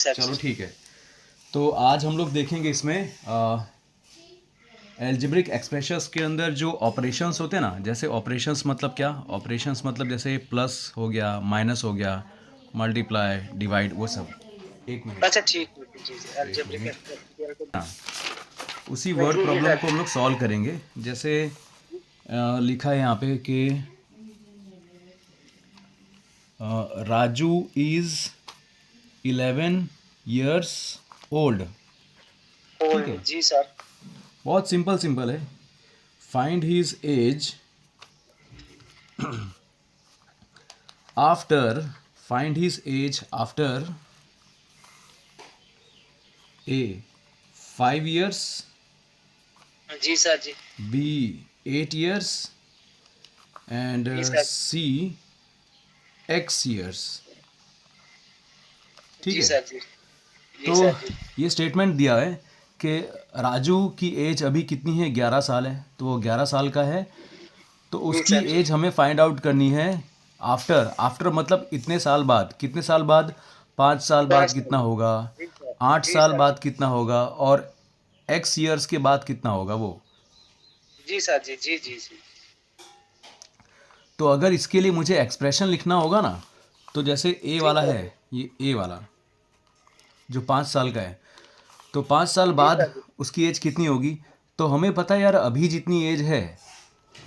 चलो ठीक है। तो आज हम लोग देखेंगे इसमें एल्जेब्रिक एक्सप्रेशंस के अंदर जो ऑपरेशंस होते हैं ना, जैसे ऑपरेशंस मतलब क्या, ऑपरेशंस मतलब जैसे प्लस हो गया, माइनस हो गया, मल्टीप्लाई, डिवाइड, वो सब। एक मिनट, अच्छा ठीक है जी जी एक अलजेब्रिक मिनट। एक्सप्रेशन हाँ, उसी में वर्ड जी जी प्रॉब्लम सर को हम लोग सॉल्व करेंगे। जैसे लिखा है यहाँ पे कि राजू इज़ 11 years ओल्ड। ठीक है, जी सर बहुत सिंपल सिंपल है। Find his age after, find his age after A 5 years, जी सर जी बी 8 years एंड जी सर सी X years। ठीक जी है, सर जी जी तो सर जी ये स्टेटमेंट दिया है कि राजू की एज अभी कितनी है, 11 साल है, तो वो 11 साल का है। तो जी उसकी सर जी एज हमें फाइंड आउट करनी है आफ्टर, आफ्टर मतलब इतने साल बाद, कितने साल बाद, 5 साल बाद 5 साल कितना होगा, जी सर आठ जी साल सर बाद कितना होगा, और X years के बाद कितना होगा वो। जी सर जी जी जी जी तो अगर इसके लिए मुझे एक्सप्रेशन लिखना होगा ना, तो जैसे ए जी वाला सर है, जी ये ए वाला जो 5 साल का है, तो 5 साल जी बाद सर जी उसकी एज कितनी होगी। तो हमें पता है यार, अभी जितनी एज है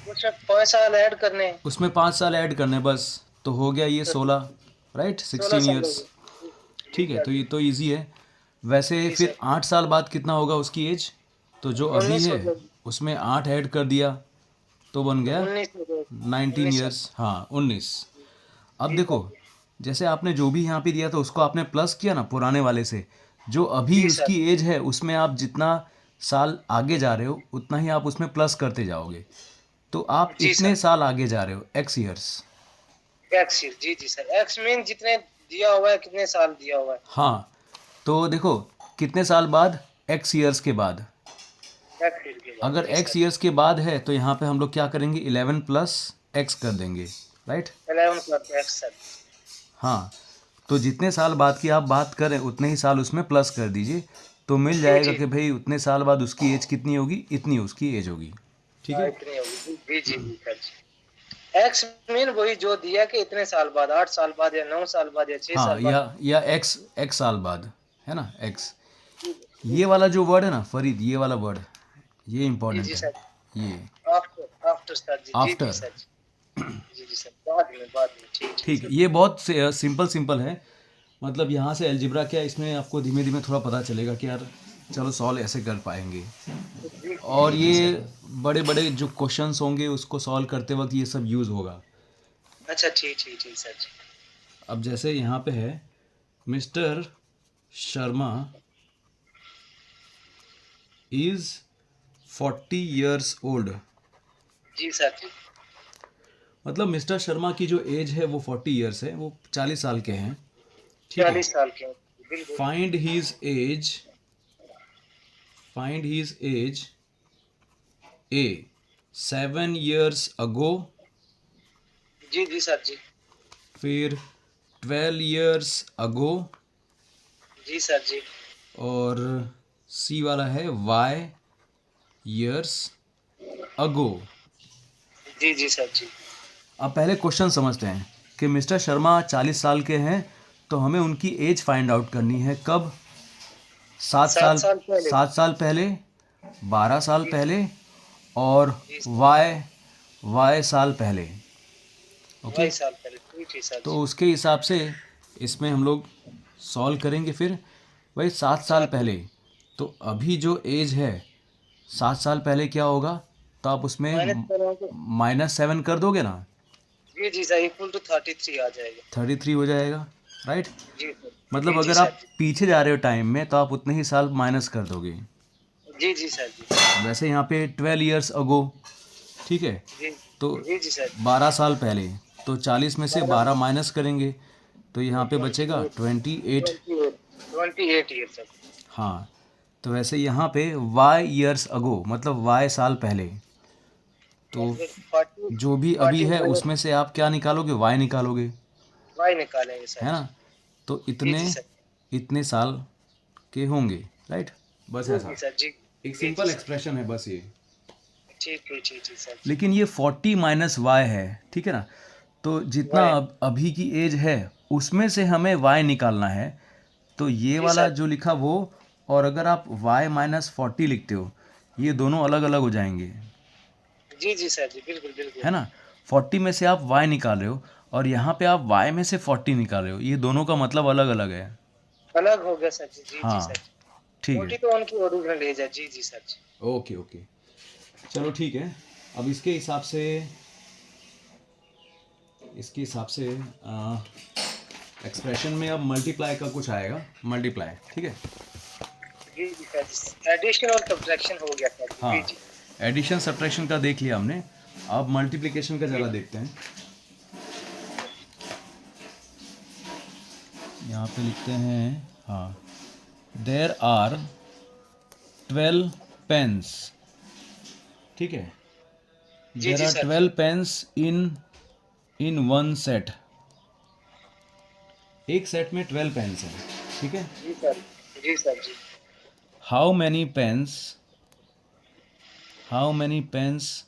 कुछ 5 साल ऐड करने हैं उसमें 5 साल ऐड करने बस, तो हो गया ये तो 16, राइट, 16 16 साल हो ईयर्स। गए जी ठीक है, सर तो जी ये तो इजी है। वैसे जी फिर सर 8 साल बाद कितना होगा उसकी एज, तो जो अभी 19 है हो गए उसमें 8 ऐड कर दिया तो बन तो गया 19 हो गए 19 19 साल ईयर्स, हाँ 19। अब जी देखो, सर जी जैसे आपने जो भी यहाँ पे दिया था उसको आपने प्लस किया ना पुराने वाले से, जो अभी जी सर उसकी एज है उसमें आप जितना साल आगे जा रहे हो उतना ही आप उसमें प्लस करते जाओगे। तो आप जी इतने सर साल आगे जा रहे हो, X years। एक्स जी जी सर एक्स मीन जितने दिया हुआ है कितने साल दिया हुआ है हाँ, तो देखो कितने साल बाद, X years के बाद। एक्स के बाद अगर जी X सर जी years के बाद है तो यहाँ पे हम लोग क्या करेंगे, 11 + X कर देंगे, राइट। 11 प्लस एक्स सर हाँ, तो जितने साल बाद की आप बात करें उतने ही साल उसमें प्लस कर दीजिए, तो मिल जी जाएगा जी कि भाई उतने साल बाद उसकी एज कितनी होगी, इतनी उसकी एज होगी। ठीक हाँ है, इतनी होगी जी जी जी सर जी एक्स मीन वही जो दिया कि इतने साल बाद 8 साल बाद या 9 साल बाद या छह हाँ, साल बाद या एक्स साल बाद, है ना, एक्स। जी जी ये वाला जो वर्ड है ना फरीद, ये वाला वर्ड, ये जी इम्पोर्टेंट जी है। सर ये आफ्टर आफ्टर सर जी जी जी आफ्टर, सर जी जी सर बाद में ठीक ठीक ठीक है, सर ये बहुत सिंपल सिंपल है। मतलब यहाँ से अलजेब्रा क्या है, इसमें आपको धीमे धीमे थोड़ा पता चलेगा कि यार चलो सॉल्व ऐसे कर पाएंगे। जी जी और जी जी ये सर बड़े बड़े जो क्वेश्चंस होंगे उसको सॉल्व करते वक्त ये सब यूज़ होगा। अच्छा ठीक ठीक ठीक सर जी अब जैसे यहाँ पे है, Mr Sharma is 40 years old. जी सर जी मतलब मिस्टर शर्मा की जो एज है वो 40 years है, वो 40 साल के हैं। ठीक है, 40 साल के हैं। बिल्कुल find his age, find his age a 7 years ago, जी जी सर जी फिर 12 years अगो, जी सर जी और सी वाला है वाई years अगो। जी जी सर जी अब पहले क्वेश्चन समझते हैं कि मिस्टर शर्मा 40 साल के हैं, तो हमें उनकी एज फाइंड आउट करनी है कब, 7 साल, 7 साल पहले 7 साल पहले, 12 साल जी पहले, और जी वाई साल पहले। ओके, 22 साल पहले ठीक है सर तो जी उसके हिसाब से इसमें हम लोग सॉल्व करेंगे। फिर भाई 7 साल 7 पहले, तो अभी जो एज है 7 साल पहले क्या होगा, तो आप उसमें माइनस करोगे -7 कर दोगे ना, जी जी सर इक्वल टू 33 आ जाएगा 33 हो जाएगा, राइट। जी सर मतलब जी जी अगर सर आप पीछे जा रहे हो टाइम में तो आप उतने ही साल माइनस कर दोगे। जी जी सर जी वैसे यहाँ पे 12 years अगो, ठीक है, जी तो जी जी सर 12 साल पहले, तो 40 में से 12 12 माइनस करेंगे तो यहाँ पे बचेगा 28। 28 ईयर सर हाँ, तो वैसे यहाँ पे वाई ईयर्स अगो मतलब वाई साल पहले, तो मतलब 40 जो भी अभी है 45 उसमें से आप क्या निकालोगे, वाई निकालोगे, वाई निकालेंगे सर है जी ना। तो जी इतने जी सर इतने साल के होंगे, राइट? बस जी ऐसा सर जी। एक सिंपल एक्सप्रेशन है बस ये। ठीक है जी जी सर। लेकिन ये 40 माइनस वाई है, ठीक है ना? तो जितना वाई। अभी की एज है उसमें से हमें वाई निकालना है। तो ये जी वाला सर। जो लिखा वो, और अगर आप वाई माइनस 40 लिखते हो, ये दोनों अलग अलग हो जाएंगे, जी जी सर जी, बिल्कुल बिल्कुल। है ना? 40 में से आप वाई निकाल रहे हो और यहाँ पे आप वाई में से 40 निकाल रहे हो, ये दोनों का मतलब अलग अलग है। अलग हो गया सर जी। जी जी हाँ, सर। ठीक है। 40 तो उनकी ओरिजिनल एज है। जी जी सर जी। ओके ओके, चलो ठीक है। अब इसके हिसाब से एक्सप्रेशन में अब मल्टीप्लाई का कुछ आएगा, मल्टीप्लाई, ठीक है। जी जी सर। एडिशन और सब्ट्रैक्शन हो गया सर जी। जी हाँ, जी। एडिशन सब्ट्रैक्शन का देख लिया हमने, अब मल्टीप्लिकेशन का ज़रा देखते हैं। यहाँ पे लिखते हैं, हाँ, देर आर 12 पेन्स, ठीक है। जी देर जी आर सर जी। 12 पेन्स इन वन सेट। एक सेट में 12 पेन्स हैं, ठीक है। जी सर। जी सर जी। How many pens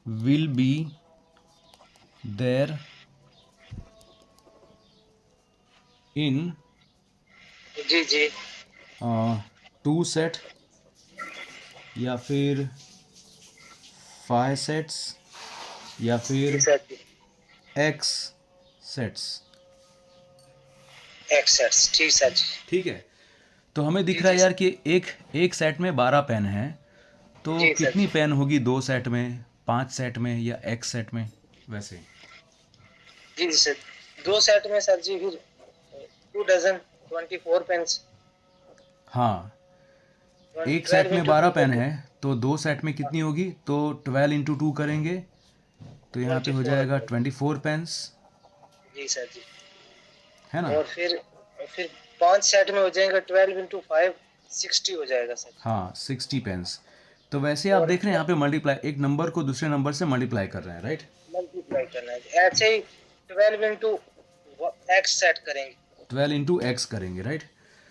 will be there in जी जी। 2 सेट, या फिर 5 सेट्स, या जी फिर सर जी। x sets, excess. ठीक सर जी। ठीक है। तो हमें जी दिख रहा जी है यार सर। कि एक एक सेट में 12 पेन हैं, तो जी सर कितनी जी। पेन होगी 2 सेट में, 5 सेट में, या x सेट में, वैसे? जी जी सर। 2 सेट में सर जी फिर 2 डजन 24 पेन्स। हाँ, एक सेट 12 में इंटू 12 2 पेन है, तो 2 सेट में कितनी होगी? तो 12 इंटू 2 करेंगे तो यहाँ पे हो 24 हो जाएगा जाएगा। 24 पेन्स, जी सर जी। है ना? और फिर 5 सेट में हो जाएगा 12 इंटू 5 60 हो जाएगा सर। हाँ, 60 पेन्स। तो वैसे आप और देख रहे हैं यहाँ पे मल्टीप्लाई, एक नंबर को दूसरे नंबर से मल्टीप्लाई कर रहे हैं, राइट? मल्टीप्लाई करना है ऐसे ही। 12 इंटू एक्स सेट करेंगे। 12 इंटू एक्स करेंगे, राइट?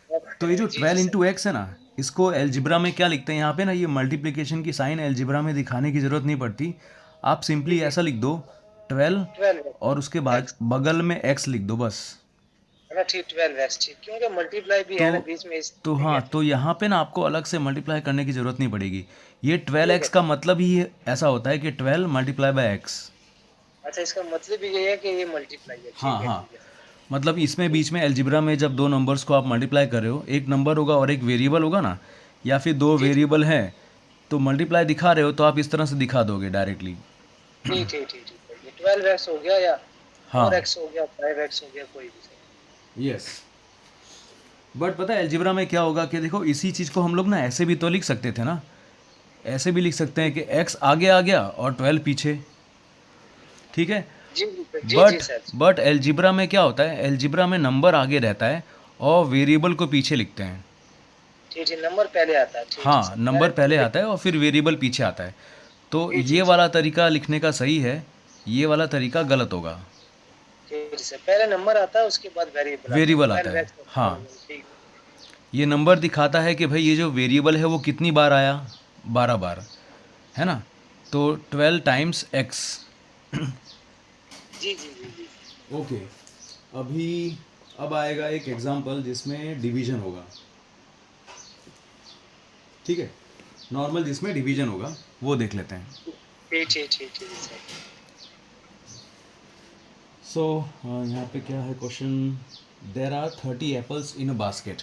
X तो ये जो करेंगे। जी जी 12 सर। इंटू एक्स है ना, इसको एल्जिब्रा में क्या लिखते हैं? यहाँ पे ना ये मल्टीप्लिकेशन की साइन एल्जिब्रा में दिखाने की ज़रूरत नहीं पड़ती, आप जी सिंपली जी। ऐसा लिख दो 12, 12 और उसके बाद एक्स। बगल में एक्स लिख दो बस। है ना? ठीक 12 एक्स ठीक, क्योंकि मल्टीप्लाई भी तो है ना बीच में इस तो हाँ, गैप में। तो यहाँ पे ना आपको अलग से मल्टीप्लाई करने की ज़रूरत नहीं पड़ेगी। ये 12 ठीक एक्स है। का मतलब ही ऐसा होता है कि 12 मल्टीप्लाई बाय एक्स। अच्छा, इसका मतलब ये है कि ये मल्टीप्लाई है। हाँ हाँ, ठीक है सर। मतलब इसमें ठीक। बीच में अलजेब्रा में जब दो नंबर्स को आप मल्टीप्लाई कर रहे हो, एक नंबर होगा और एक वेरिएबल होगा ना, या फिर दो जी जी। वेरिएबल हैं, तो मल्टीप्लाई दिखा रहे हो तो आप इस तरह से दिखा दोगे डायरेक्टली। ठीक ठीक ठीक ठीक सर। ये 12 एक्स हो गया या 4 हाँ, एक्स हो गया 5 एक्स हो गया, कोई भी सर। यस। बट पता है अलजेब्रा में क्या होगा कि देखो, इसी चीज़ को हम लोग ना ऐसे भी तो लिख सकते थे ना, ऐसे भी लिख सकते हैं कि x आगे आ गया और 12 पीछे, ठीक है। जी जी सर। जी जी बट सर। बट अलजेब्रा में क्या होता है, अलजेब्रा में नंबर आगे रहता है और वेरिएबल को पीछे लिखते हैं। ठीक ठीक, नंबर पहले आता है। ठीक ठीक हाँ, सर, नंबर पहले पहले नंबर। आता है और फिर वेरिएबल पीछे आता है। तो जी जी ये जी। वाला तरीका लिखने का सही है, ये वाला तरीका गलत होगा। ठीक सर, पहले नंबर आता है उसके बाद वेरिएबल आता है। वेरिएबल आता 12 है, एक्स और हाँ। 12 ठीक। ये नंबर दिखाता है कि भाई ये जो वेरिएबल है वो कितनी बार आया, 12 बार, है ना? तो 12 टाइम्स एक्स। जी जी जी जी। ओके, अभी अब आएगा एक एग्जांपल जिसमें डिवीजन होगा, ठीक है। नॉर्मल जिसमें डिवीजन होगा वो देख लेते हैं। ठीक ठीक ठीक ठीक सर। सो यहाँ पे क्या है question, there are 30 apples in a basket.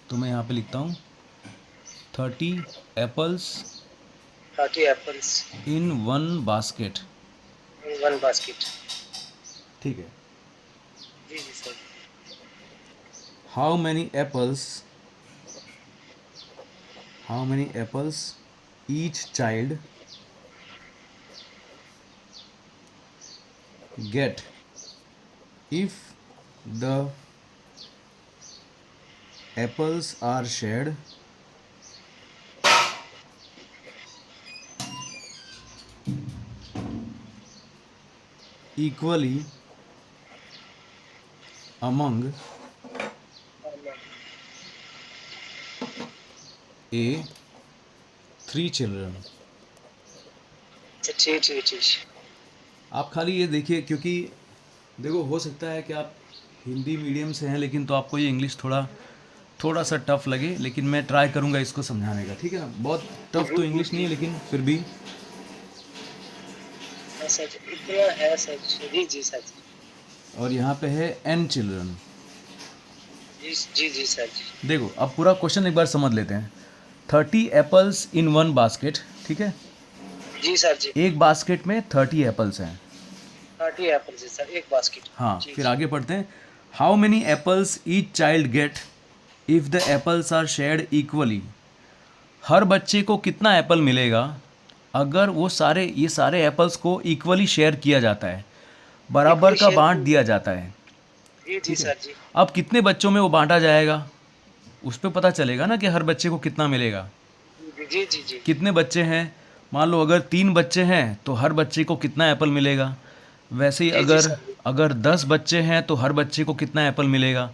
तो मैं यहाँ पे लिखता हूँ 30 apples 30 apples in one basket, in one basket. ठीक है। जी जी sir. How many apples each child get if the apples are shared equally among a 3 children. अच्छा ठीक ठीक ठीक। आप खाली ये देखिए, क्योंकि देखो हो सकता है कि आप हिंदी मीडियम से हैं, लेकिन तो आपको ये इंग्लिश थोड़ा थोड़ा सा टफ लगे, लेकिन मैं ट्राई करूँगा इसको समझाने का, ठीक है ना। बहुत टफ जी तो जी इंग्लिश नहीं जी। है, लेकिन फिर भी। हाँ सर जी, इतना है सर जी जी सर जी। और यहाँ पे है n चिल्ड्रन। जी जी जी सर जी। देखो अब पूरा क्वेश्चन एक बार समझ लेते हैं। 30 एप्पल्स इन वन बास्केट, ठीक है। जी सर जी। एक बास्केट में 30 एप्पल्स हैं। 30 एप्पल है सर एक बास्केट। हाँ, जी फिर जी। आगे पढ़ते हैं। How many apples each child get if the apples are shared equally. हर बच्चे को कितना एप्पल मिलेगा अगर वो ये सारे एप्पल्स को इक्वली शेयर किया जाता है, बराबर इक्वली का शेयर बांट की। दिया जाता है, जी जी ठीक है। सर जी। अब कितने बच्चों में वो बांटा जाएगा, उस पर पता चलेगा ना कि हर बच्चे को कितना मिलेगा। जी जी जी जी। कितने बच्चे हैं, मान लो अगर 3 बच्चे हैं तो हर बच्चे को कितना एप्पल मिलेगा। वैसे ही जी जी अगर सर जी। अगर 10 बच्चे हैं तो हर बच्चे को कितना एप्पल मिलेगा।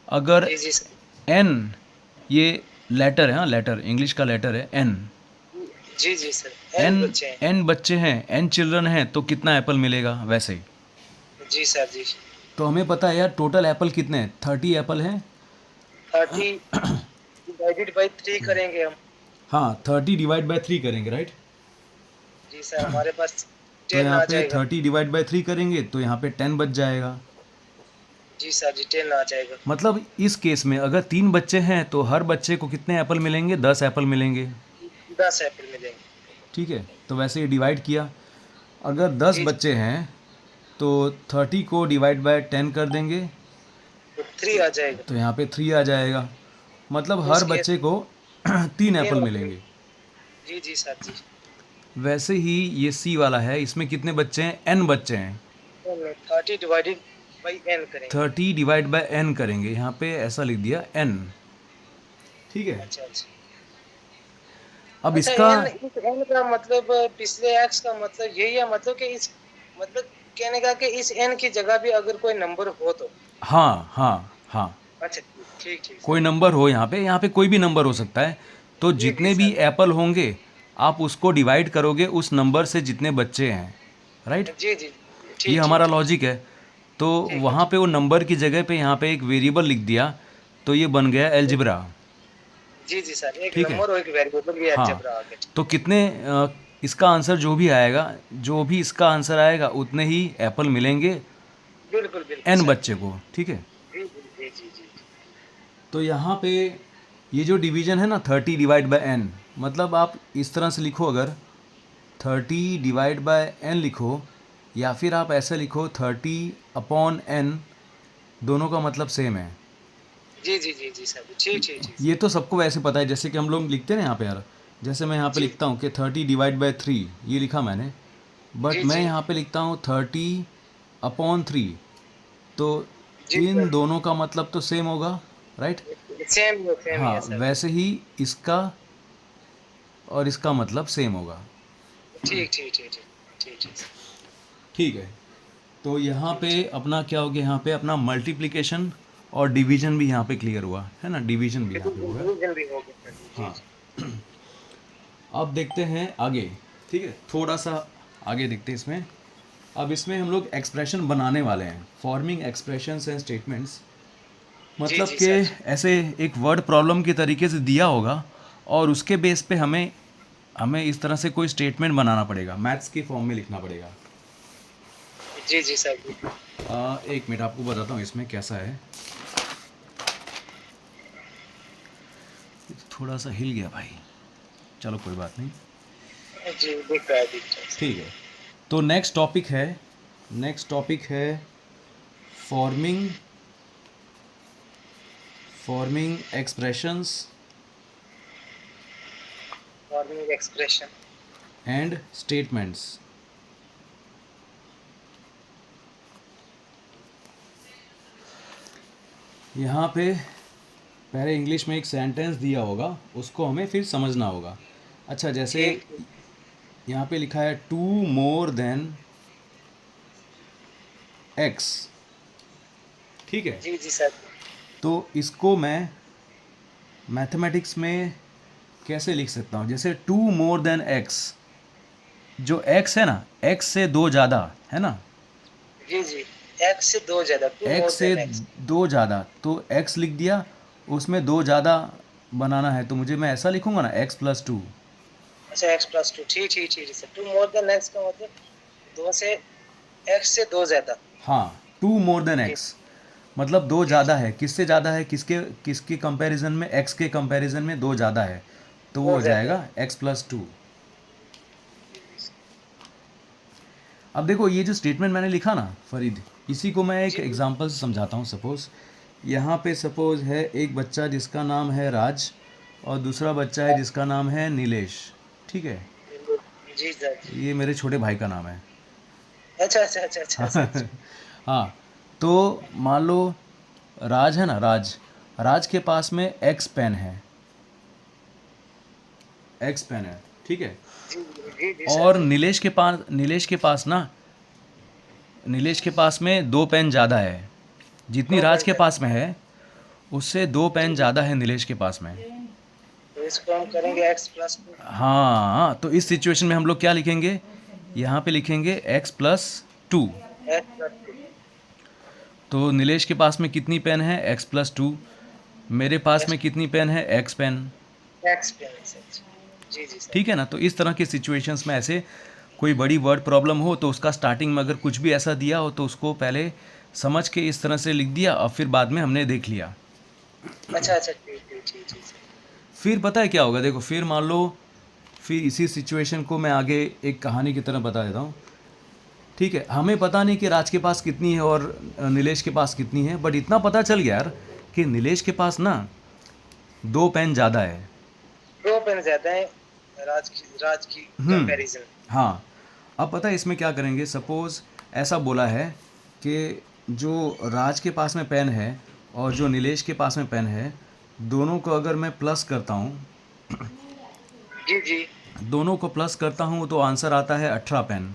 अगर जी जी सर। n, ये लेटर है, हाँ लेटर, इंग्लिश का लेटर है n। जी जी सर। एन n बच्चे हैं। n बच्चे हैं, n चिल्ड्रन हैं, तो कितना एप्पल मिलेगा वैसे ही। जी सर जी। तो हमें पता है यार टोटल एप्पल कितने हैं, 30 एप्पल हैं। 30 डिवाइडेड बाई 3 करेंगे हम। हाँ, 30 डिवाइड बाय 3 करेंगे, राइट। जी सर हमारे पास तो 10 यहाँ आ पे जाएगा। 30 डिवाइड बाय 3 करेंगे तो यहाँ पे 10 बच जाएगा। जी सर जी 10 आ जाएगा। मतलब इस केस में अगर 3 बच्चे हैं तो हर बच्चे को कितने एप्पल मिलेंगे, 10 एप्पल मिलेंगे, 10 एप्पल मिलेंगे। ठीक है। तो वैसे ही डिवाइड किया। अगर 10 जी बच्चे हैं तो 30 को डिवाइड बाय 10 कर देंगे तो 3 आ जाएगा। तो यहाँ पे 3 आ जाएगा। मतलब तो हर इस केस बच्चे को 3 10 एप्पल एप्पल। मिलेंगे। जी जी सर जी। वैसे ही ये सी वाला है, इसमें कितने बच्चे हैं, n बच्चे हैं। 30 डिवाइडेड बाई n करेंगे। 30 डिवाइड बाय n करेंगे, यहाँ पे ऐसा लिख दिया n, ठीक है। अच्छा अच्छा। अब अच्छा इसका, n इस n का मतलब पिछले x का मतलब यही है, मतलब कि इस मतलब कहने का कि इस n की जगह भी अगर कोई नंबर हो तो। हाँ हाँ हाँ, अच्छा ठीक ठीक सर। कोई नंबर हो, यहाँ पे कोई भी नंबर हो सकता है। तो जी जी जितने भी सर। एप्पल होंगे आप उसको डिवाइड करोगे उस नंबर से जितने बच्चे हैं, राइट। जी जी ये ठीक ठीक हमारा ठीक लॉजिक है। तो ठीक है। वहाँ पे वो नंबर की जगह पे यहाँ पे एक वेरिएबल लिख दिया, तो ये बन गया एलजिब्रा, जी जी सर एक ठीक है। नंबर और एक वेरिएबल भी हाँ, अलजेब्रा आ गया। तो कितने इसका आंसर जो भी आएगा, जो भी इसका आंसर आएगा उतने ही एप्पल मिलेंगे बिल्कुल बिल्कुल n सर बच्चे को, ठीक है। जी जी जी जी जी। तो यहाँ पे ये जो डिवीजन है ना 30 डिवाइड बाय n, मतलब आप इस तरह से लिखो, अगर 30 डिवाइड बाय n लिखो, या फिर आप ऐसे लिखो 30 अपॉन n, दोनों का मतलब सेम है। जी जी जी जी सर ठीक ठीक ठीक। ये तो सबको वैसे पता है, जैसे कि हम लोग लिखते हैं ना यहाँ पे यार, जैसे मैं यहाँ पे जी लिखता हूँ कि 30 डिवाइड बाय 3, ये लिखा मैंने, बट जी मैं जी यहाँ पे लिखता हूँ 30 अपॉन 3, तो जी इन सर दोनों का मतलब तो सेम होगा, राइट। सेम ही हाँ, है सर। वैसे ही इसका और इसका मतलब सेम होगा, ठीक ठीक ठीक ठीक ठीक ठीक सर। ठीक है। तो यहाँ ठीक पे ठीक। अपना क्या हो गया, यहाँ पे अपना मल्टीप्लिकेशन और डिवीजन भी यहाँ पे क्लियर हुआ है ना, डिवीजन भी यहाँ पे हो गया। डिवीजन भी हो गया सर जी हाँ, जी। अब देखते हैं आगे, ठीक है, थोड़ा सा आगे देखते हैं इसमें। अब इसमें हम लोग एक्सप्रेशन बनाने वाले हैं, फॉर्मिंग एक्सप्रेशंस एंड स्टेटमेंट्स। जी मतलब जी कि सर जी। ऐसे एक वर्ड प्रॉब्लम के तरीके से दिया होगा और उसके बेस पे हमें हमें इस तरह से कोई स्टेटमेंट बनाना पड़ेगा, मैथ्स के फॉर्म में लिखना पड़ेगा। जी जी सर जी। एक मिनट आपको बताता हूँ इसमें कैसा है। थोड़ा सा हिल गया भाई, चलो कोई बात नहीं, जी दिख रहा है दिख रहा है सर। ठीक है। तो नेक्स्ट टॉपिक है forming forming expressions forming expression. And statements. यहाँ पे पहले इंग्लिश में एक सेंटेंस दिया होगा, उसको हमें फिर समझना होगा। अच्छा, जैसे ठीक यहाँ पे लिखा है 2 मोर देन x, ठीक है। जी जी सर। तो इसको मैं मैथमेटिक्स में कैसे लिख सकता हूँ, जैसे 2 मोर देन एक्स, जो एक्स है ना, एक्स से 2 ज़्यादा है ना, जी जी, एक्स से 2 ज्यादा, 2 एक्स मोर से देन एक्स। 2 ज़्यादा, तो एक्स लिख दिया, उसमें 2 ज़्यादा बनाना है, तो मुझे मैं ऐसा लिखूंगा ना, x+2। अच्छा, x+2, ठीक ठीक ठीक सर। 2 मोर देन एक्स का मतलब 2 से, एक्स से 2 ज्यादा। हाँ, 2 मोर देन जी एक्स मतलब 2 जी ज़्यादा जी, है, किससे ज़्यादा है, किसके किसके कंपैरिजन में, x के कंपैरिजन में 2 ज़्यादा है, तो वो 2 हो ज्यादा है। जाएगा x+2। जी जी अब देखो ये जो स्टेटमेंट मैंने लिखा ना फरीद, इसी को मैं एक जी जी, एग्जांपल से समझाता हूँ। सपोज़ यहाँ पे सपोज़ है एक बच्चा जिसका नाम है राज, और दूसरा बच्चा है जिसका नाम है नीलेश, ठीक है। जी सर जी। ये मेरे छोटे भाई का नाम है। अच्छा अच्छा अच्छा अच्छा सर जी। हाँ, तो मान लो राज है ना, राज, राज के पास में एक्स पेन है, एक्स पेन है, ठीक है। जी जी जी सर और जी। नीलेश के पास ना, नीलेश के पास में 2 पेन ज़्यादा है, जितनी 2 राज पेन के ज्यादा। पास में है उससे 2 जी पेन जी, ज़्यादा है नीलेश के पास में। तो इसको हम करेंगे x+2। हाँ, तो इस सिचुएशन में हम लोग क्या लिखेंगे, यहाँ पे लिखेंगे x+2। x+2। तो नीलेश के पास में कितनी पेन है, x+2, मेरे पास में कितनी पेन है, x पेन, x पेन है सर जी। जी जी सर। ठीक है ना। तो इस तरह की सिचुएशंस में ऐसे कोई बड़ी वर्ड प्रॉब्लम हो तो उसका स्टार्टिंग में अगर कुछ भी ऐसा दिया हो तो उसको पहले समझ के इस तरह से लिख दिया, और फिर बाद में हमने देख लिया। अच्छा अच्छा, ठीक ठीक ठीक ठीक सर। फिर पता है क्या होगा, देखो फिर मान लो, फिर इसी सिचुएशन को मैं आगे एक कहानी की तरह बता देता हूँ, ठीक है। हमें पता नहीं कि राज के पास कितनी है और नीलेश के पास कितनी है, बट इतना पता चल गया यार कि नीलेश के पास ना 2 पेन ज़्यादा है। 2 पेन ज्यादा है राज की कंपैरिजन। हाँ, अब पता है इसमें क्या करेंगे, सपोज़ ऐसा बोला है कि जो राज के पास में पेन है और जो नीलेश के पास में पेन है, दोनों को अगर मैं प्लस करता हूँ, जी जी, दोनों को प्लस करता हूँ तो आंसर आता है 18 पेन।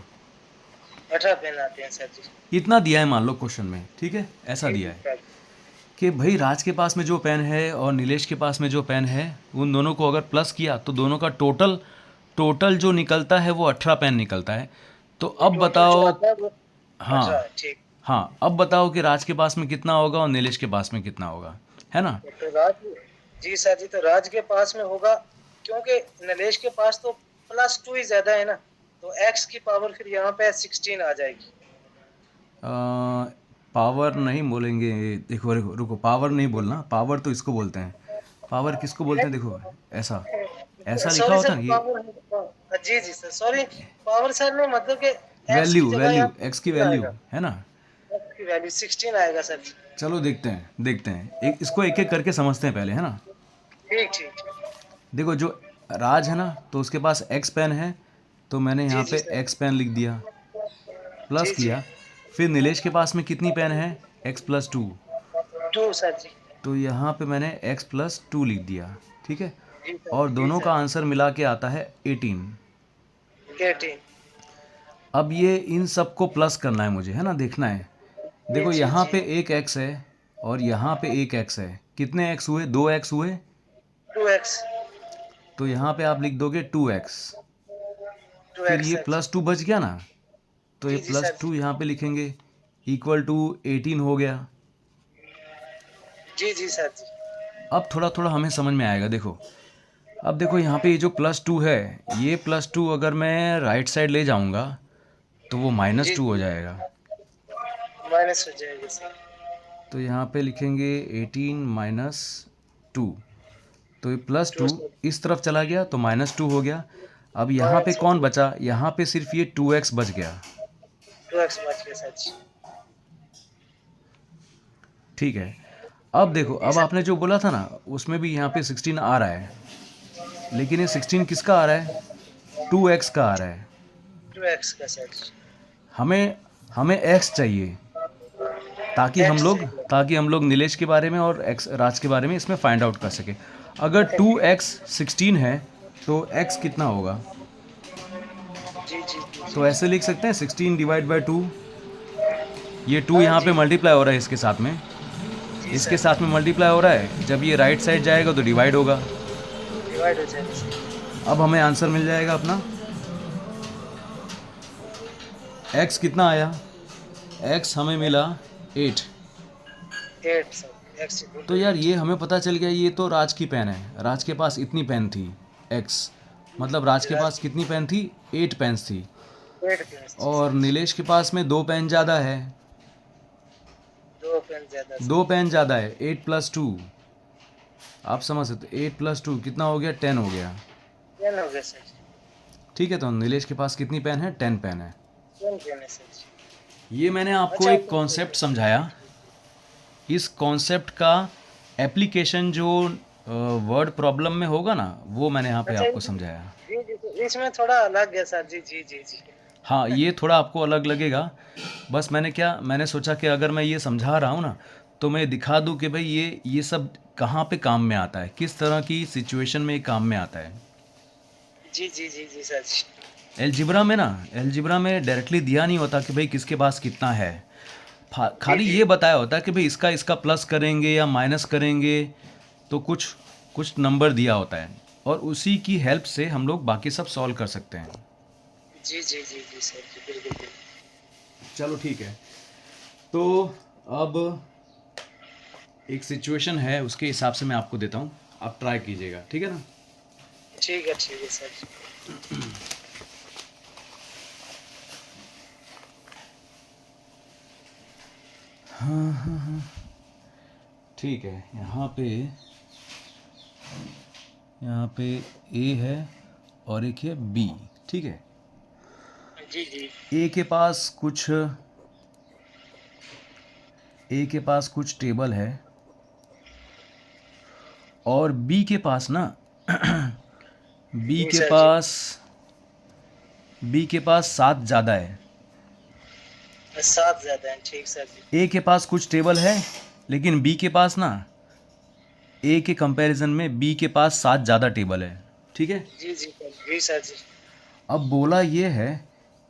18 पेन आते हैं सर जी। इतना दिया है मान लो क्वेश्चन में, ठीक है, ऐसा जी दिया जी है सर। कि भाई राज के पास में जो पेन है और नीलेश के पास में जो पेन है, उन दोनों को अगर प्लस किया तो दोनों का टोटल टोटल जो निकलता है वो 18 पेन निकलता है। तो अब टोटल जो बताओ, आता है वो 18 हाँ, है, ठीक। हाँ, अब बताओ कि राज के पास में कितना होगा और नीलेश के पास में कितना होगा, है ना। तो राज, जी सर जी, तो राज के पास में होगा, क्योंकि नलेश के पास तो +2 ही ज्यादा है ना, तो x की पावर फिर यहाँ पे 16 आ जाएगी। पावर नहीं बोलेंगे, देखो रुको रुको, पावर नहीं बोलना, पावर तो इसको बोलते हैं, पावर किसको बोलते हैं, देखो ऐसा, ऐसा लिखा सॉरी होता सर, है ना ये, पावर, जी जी सर, सॉरी, पावर सर ने मतलब कि x की वैल्यू, जगह वैल्यू यहाँ एक्स की 16 वैल्यू, आएगा। है ना। x की वैल्यू 16 आएगा सर जी। चलो देखते हैं, देखते हैं, एक इसको एक एक करके समझते हैं पहले, है ना। ठीक ठीक ठीक। देखो जो राज है ना, तो उसके पास एक्स पेन है, तो मैंने जी यहाँ जी पे सर। एक्स पेन लिख दिया, प्लस जी जी, किया। फिर नीलेश के पास में कितनी पेन है, x+2, 2 सर जी। तो यहाँ पे मैंने x+2 लिख दिया, ठीक है। जी सर और जी दोनों का सर। आंसर मिला के आता है 18। 18। अब ये इन सब को प्लस करना है मुझे, है ना, देखना है। जी देखो जी यहाँ जी। पे एक x है और यहाँ पे एक x है, कितने x हुए, 2x हुए, 2x। तो यहाँ पे आप लिख दोगे 2x। फिर 2x ये सर जी। +2 बच गया ना, तो ये जी जी प्लस सर जी। टू यहाँ पे लिखेंगे, इक्वल टू 18 हो गया। जी जी सर जी। अब थोड़ा थोड़ा हमें समझ में आएगा, देखो अब देखो यहाँ पे ये जो +2 है, ये +2 अगर मैं राइट साइड ले जाऊँगा तो वो जी -2 हो जी, जाएगा। माइनस हो जाएगा सर। तो यहाँ पे लिखेंगे 18 -2, तो ये +2 2 सर। इस तरफ चला गया तो -2 हो गया। अब यहाँ पे माइनस हो कौन जाएगा। बचा, यहाँ पे सिर्फ ये 2x बच गया, 2x बच गया सर जी। ठीक है। अब देखो, जी अब सर। आपने जो बोला था ना, उसमें भी यहाँ पे 16 आ रहा है, लेकिन ये 16 किसका आ रहा है, 2x का आ रहा है। 2x का सर जी। हमें हमें x चाहिए, x चाहिए। ताकि हम लोग नीलेश के बारे में और x राज के बारे में इसमें फाइंड आउट कर सके। अगर अच्छा ठीक। 2x 16 है तो x कितना होगा, जी जी जी जी तो जी। ऐसे लिख सकते हैं 16 डिवाइड बाई 2, ये 2 हाँ यहाँ पे जी मल्टीप्लाई हो रहा है इसके साथ में, इसके साथ में मल्टीप्लाई हो रहा है, जब ये राइट साइड जाएगा तो डिवाइड होगा। डिवाइड हो जाएगा सर। अब हमें आंसर मिल जाएगा अपना। x कितना आया? x हमें मिला 8। 8 सर, एक्स इक्वल तो टू यार 8। ये हमें पता चल गया, ये तो राज की पेन है। राज के पास इतनी पेन थी x, मतलब राज के पास कितनी पेन थी? 8 पेन्स थी। 8 पेन जी और सर। नीलेश के पास में 2 पेन ज़्यादा है। 2 पेन ज्यादा सर। 2 पेन ज़्यादा है। 8 + 2, आप समझ सकते। 8 + 2 कितना हो गया? 10 हो गया। 10 हो गया सर। ठीक है, तो नीलेश के पास कितनी पेन है? 10 पेन है। 10 पेन है सर। ये मैंने आपको अच्छा, एक कॉन्सेप्ट समझाया। इस कॉन्सेप्ट का एप्लीकेशन जो वर्ड प्रॉब्लम में होगा ना, वो मैंने यहाँ पे अच्छा आपको समझाया। जी जी, तो इसमें थोड़ा अलग है सर जी। जी जी जी। हाँ, ये थोड़ा आपको अलग लगेगा। बस मैंने सोचा कि अगर मैं ये समझा रहा हूँ ना, तो मैं दिखा दूँ कि भाई ये सब कहाँ पे काम में आता है, किस तरह की सिचुएशन में ये काम में आता है। जी जी जी जी सर जी। एलजिब्रा में डायरेक्टली दिया नहीं होता कि भाई किसके पास कितना है। खाली जी ये बताया होता है कि भाई इसका इसका प्लस करेंगे या माइनस करेंगे तो कुछ कुछ नंबर दिया होता है, और उसी की हेल्प से हम लोग बाकी सब सॉल्व कर सकते हैं। जी जी जी जी सर जी, बिल्कुल बिल्कुल। चलो ठीक है। तो अब एक सिचुएशन है, उसके हिसाब से मैं आपको देता हूँ, आप ट्राई कीजिएगा, ठीक है ना? ठीक है सर जी। हाँ हाँ हाँ, ठीक है। यहाँ पे ए है और एक है बी, ठीक है। जी जी ए के पास कुछ टेबल है, और बी के पास ना बी जी के सर जी। पास बी के पास 7 ज़्यादा है। 7 ज्यादा है, ठीक सर जी। ए के पास कुछ टेबल है, लेकिन बी के पास ना, ए के कंपैरिजन में बी के पास 7 ज़्यादा टेबल है, ठीक है। जी जी सर जी सर जी। अब बोला ये है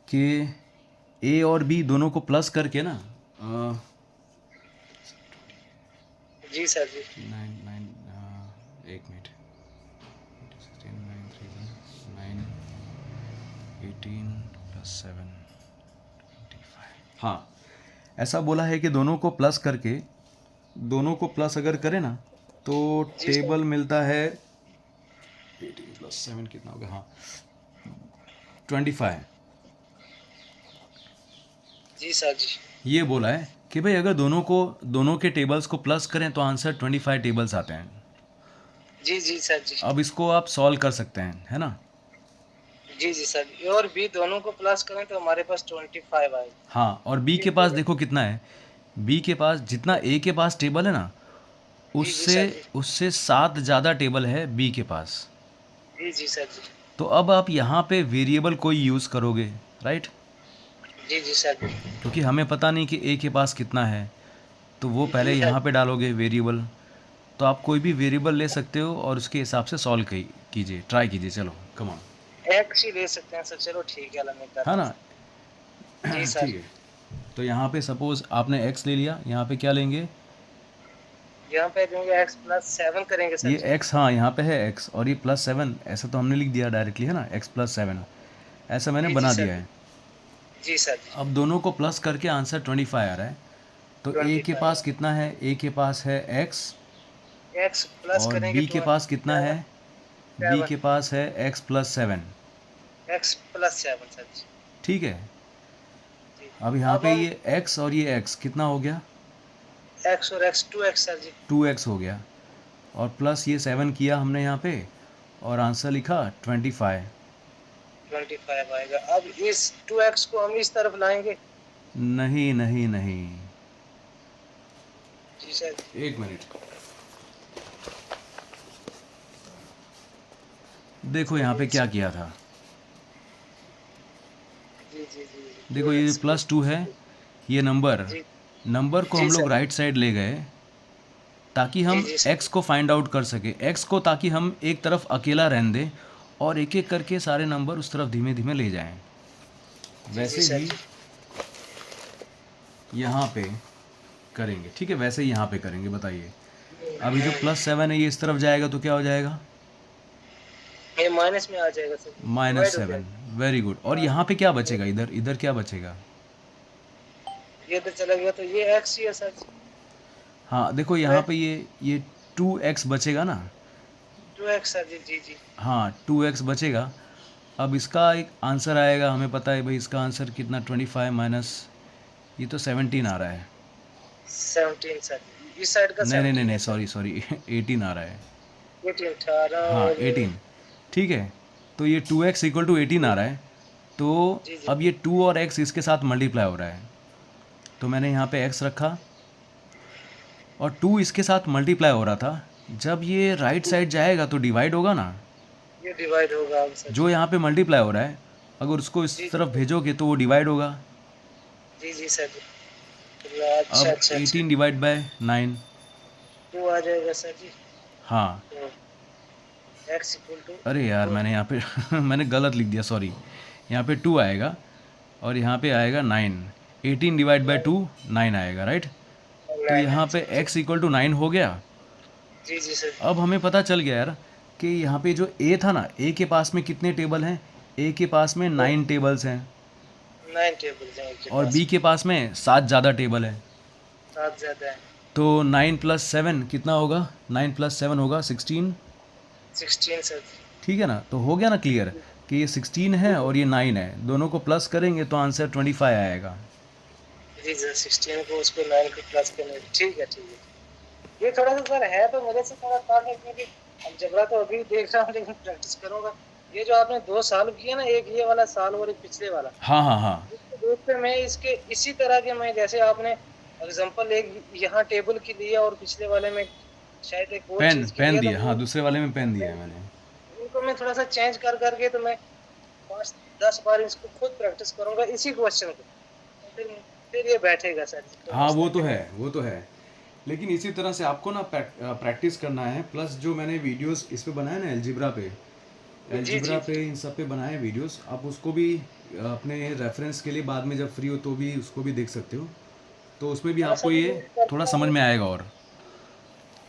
कि ए और बी दोनों को प्लस करके ना, जी सर जी। एक मिनट, 9 18 + 7 25। हाँ, ऐसा बोला है कि दोनों को प्लस करके, दोनों को प्लस अगर करें ना, तो जी सर टेबल मिलता है 18 + 7 कितना हो गया? हाँ, 25। जी सर जी। ये बोला है कि भाई अगर दोनों के टेबल्स को प्लस करें तो आंसर 25 टेबल्स आते हैं। जी जी सर जी। अब इसको आप सॉल्व कर सकते हैं, है ना? जी जी सर, ए और बी दोनों को प्लस करें तो हमारे पास 25 आएगा। हाँ, और बी के पास देखो कितना है। बी के पास जितना ए के पास टेबल है ना, जी जी उससे सर जी। उससे 7 ज़्यादा टेबल है बी के पास। जी जी सर जी। तो अब आप यहाँ पे वेरिएबल कोई यूज़ करोगे, राइट? जी जी सर जी। क्योंकि हमें पता नहीं कि ए के पास कितना है, तो वो पहले जी सर यहाँ पे डालोगे वेरिएबल। तो आप कोई भी वेरिएबल ले सकते हो और उसके हिसाब से सॉल्व कीजिए, ट्राई कीजिए। चलो कम ऑन, एक्स ही ले सकते हैं सर, चलो ठीक है, मैं है करता ना? हूँ। जी सर। ठीक है। तो यहाँ पे सपोज आपने x ले लिया, यहाँ पे क्या लेंगे? यहाँ पे देंगे एक्स प्लस 7 करेंगे सर ये जी। x, हाँ यहाँ पे है x, और ये +7, ऐसा तो हमने लिख दिया डायरेक्टली, है ना? x + 7 ऐसा मैंने जी जी बना सर दिया जी। है। जी सर जी। अब दोनों को प्लस करके आंसर 25 आ रहा है। तो a के 25 पास कितना है? a के पास है x, एक्स प्लस और करेंगे b के पास कितना है? 7 b के पास है x + 7, एक्स प्लस 7 सर जी। ठीक है। जी। अब यहाँ अब पे हम ये x और ये x कितना हो गया? एक्स और एक्स 2x सर जी। 2x हो गया, और प्लस ये 7 किया हमने यहाँ पे, और आंसर लिखा 25। 25 आएगा। अब इस 2x को हम इस तरफ लाएंगे। नहीं नहीं नहीं, जी सर। एक मिनट, देखो यहाँ पे क्या किया था। जी जी जी जी। देखो ये 2x +2 है, ये जी नंबर को जी हम लोग सर। राइट साइड ले गए ताकि जी हम जी सर। x को फाइंड आउट कर सके। x को ताकि हम एक तरफ अकेला रहने दें, और एक एक करके सारे नंबर उस तरफ धीमे धीमे ले जाएं। जी जी वैसे सर ही जी। यहाँ पे करेंगे, ठीक है। वैसे ही यहाँ पे करेंगे, बताइए। अभी जो +7 है ये इस तरफ जाएगा तो क्या हो जाएगा? ये माइनस में आ जाएगा सर, डिवाइड हो -7। जाएगा। Very good. और हाँ, यहाँ पे क्या बचेगा? इधर इधर क्या बचेगा? ये तो चला गया तो ये एक्स ही है सर। हाँ देखो यहाँ पे ये 2x बचेगा ना। 2x सर जी, जी जी। हाँ 2x बचेगा। अब इसका एक आंसर आएगा, हमें पता है भाई इसका आंसर कितना, 25 माइनस ये तो 17 आ रहा है। 17 सर, इस साइड का नहीं नहीं नहीं 17 नहीं, है सर। सॉरी सॉरी 18 आ रहा है। 18, 18 हाँ और 18, ठीक है। तो ये 2x इक्वल टू 18 आ रहा है। तो जी जी। अब ये 2 और x इसके साथ मल्टीप्लाई हो रहा है, तो मैंने यहाँ पे x रखा और 2 इसके साथ मल्टीप्लाई हो रहा था। जब ये राइट साइड जाएगा तो डिवाइड होगा ना। ये डिवाइड होगा अब सर जो जी। यहाँ पे मल्टीप्लाई हो रहा है, अगर उसको इस जी तरफ जी भेजोगे तो वो डिवाइड होगा। जी जी सर जी। अच्छा अब अच्छा अच्छा। 18 डिवाइड बाय 9। 2 आ जाएगा सर जी। हाँ, तो x इक्वल टू अरे यार 2। मैंने यहाँ पे मैंने गलत लिख दिया, सॉरी। यहाँ पे 2 आएगा और यहाँ पे आएगा 9। 18 डिवाइड बाय 2 9 आएगा, राइट। तो 9 यहाँ पे sir ji. x equal to 9 हो गया। जी जी सर। अब हमें पता चल गया यार कि यहाँ पे जो a था ना, a के पास में कितने टेबल हैं? a के पास में 9 टेबल्स हैं 9 टेबल हैं के और पास b में, के पास में 7 ज़्यादा टेबल है। 7 ज्यादा है। तो 9 + 7 कितना होगा? 9 + 7 होगा 16, 16 सर जी। ठीक है ना। तो हो गया ना क्लियर कि ये 16 है और ये 9 है, दोनों को प्लस करेंगे तो आंसर 25 आएगा। जी सर, 16 को उसको 9 को प्लस करने, ठीक है ठीक है। ये थोड़ा सा सर है तो मेरे से थोड़ा टफ है, क्योंकि अलजेब्रा तो अभी देख रहा हूँ लेकिन प्रैक्टिस करूंगा। ये जो आपने 2 साल किए ना, एक ये वाला साल और एक पिछले वाला, हाँ हाँ हाँ, इसको देख कर मैं इसके इसी तरह के, मैं जैसे आपने एग्जांपल एक यहाँ टेबल की लिया और पिछले वाले में शायद एक और पेन चीज की पेन लिया, दिया, तो हाँ दूसरे वाले में पेन दिया है मैंने। इनको मैं थोड़ा सा चेंज कर करके तो मैं 5-10 बार इसको खुद प्रैक्टिस करूंगा इसी क्वेश्चन को, फिर ये बैठेगा सर। तो हाँ वो तो है, वो तो है। लेकिन इसी तरह से आपको ना प्रैक्टिस करना है। प्लस जो मैंने वीडियोस इस पे बनाए ना, अलजेब्रा पे, जी जी अलजेब्रा पे इन सब पे बनाए वीडियोस, आप उसको भी अपने रेफरेंस के लिए बाद में जब फ्री हो तो भी उसको भी देख सकते हो। तो उसमें भी हाँ आपको सर, ये ये करता थोड़ा समझ हूँ। में आएगा। और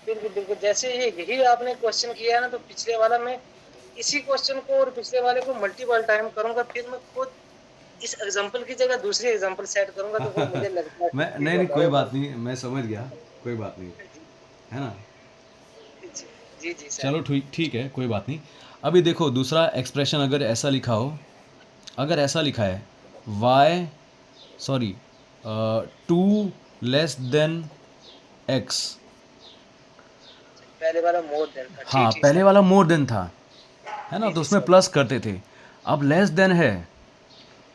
बिल्कुल बिल्कुल, जैसे ये यही आपने क्वेश्चन किया है ना, तो पिछले वाला मैं इसी क्वेश्चन को और पिछले वाले को मल्टीपल टाइम करूंगा, फिर मैं खुद इस एग्जांपल की जगह दूसरी एग्जांपल सेट करूंगा, तो वो मुझे लगता है मैं कि नहीं वो नहीं, कोई बराबर। बात नहीं, मैं समझ गया, कोई बात नहीं, है ना। जी जी जी सर। चलो ठीक ठीक है, कोई बात नहीं। अभी देखो दूसरा एक्सप्रेशन अगर ऐसा लिखा हो, अगर ऐसा लिखा है y sorry 2 less than x। पहले वाला मोर देन था, हाँ ठीक ठीक पहले सर। वाला मोर देन था, है ना, जी तो जी उसमें सर। प्लस करते थे। अब लेस देन है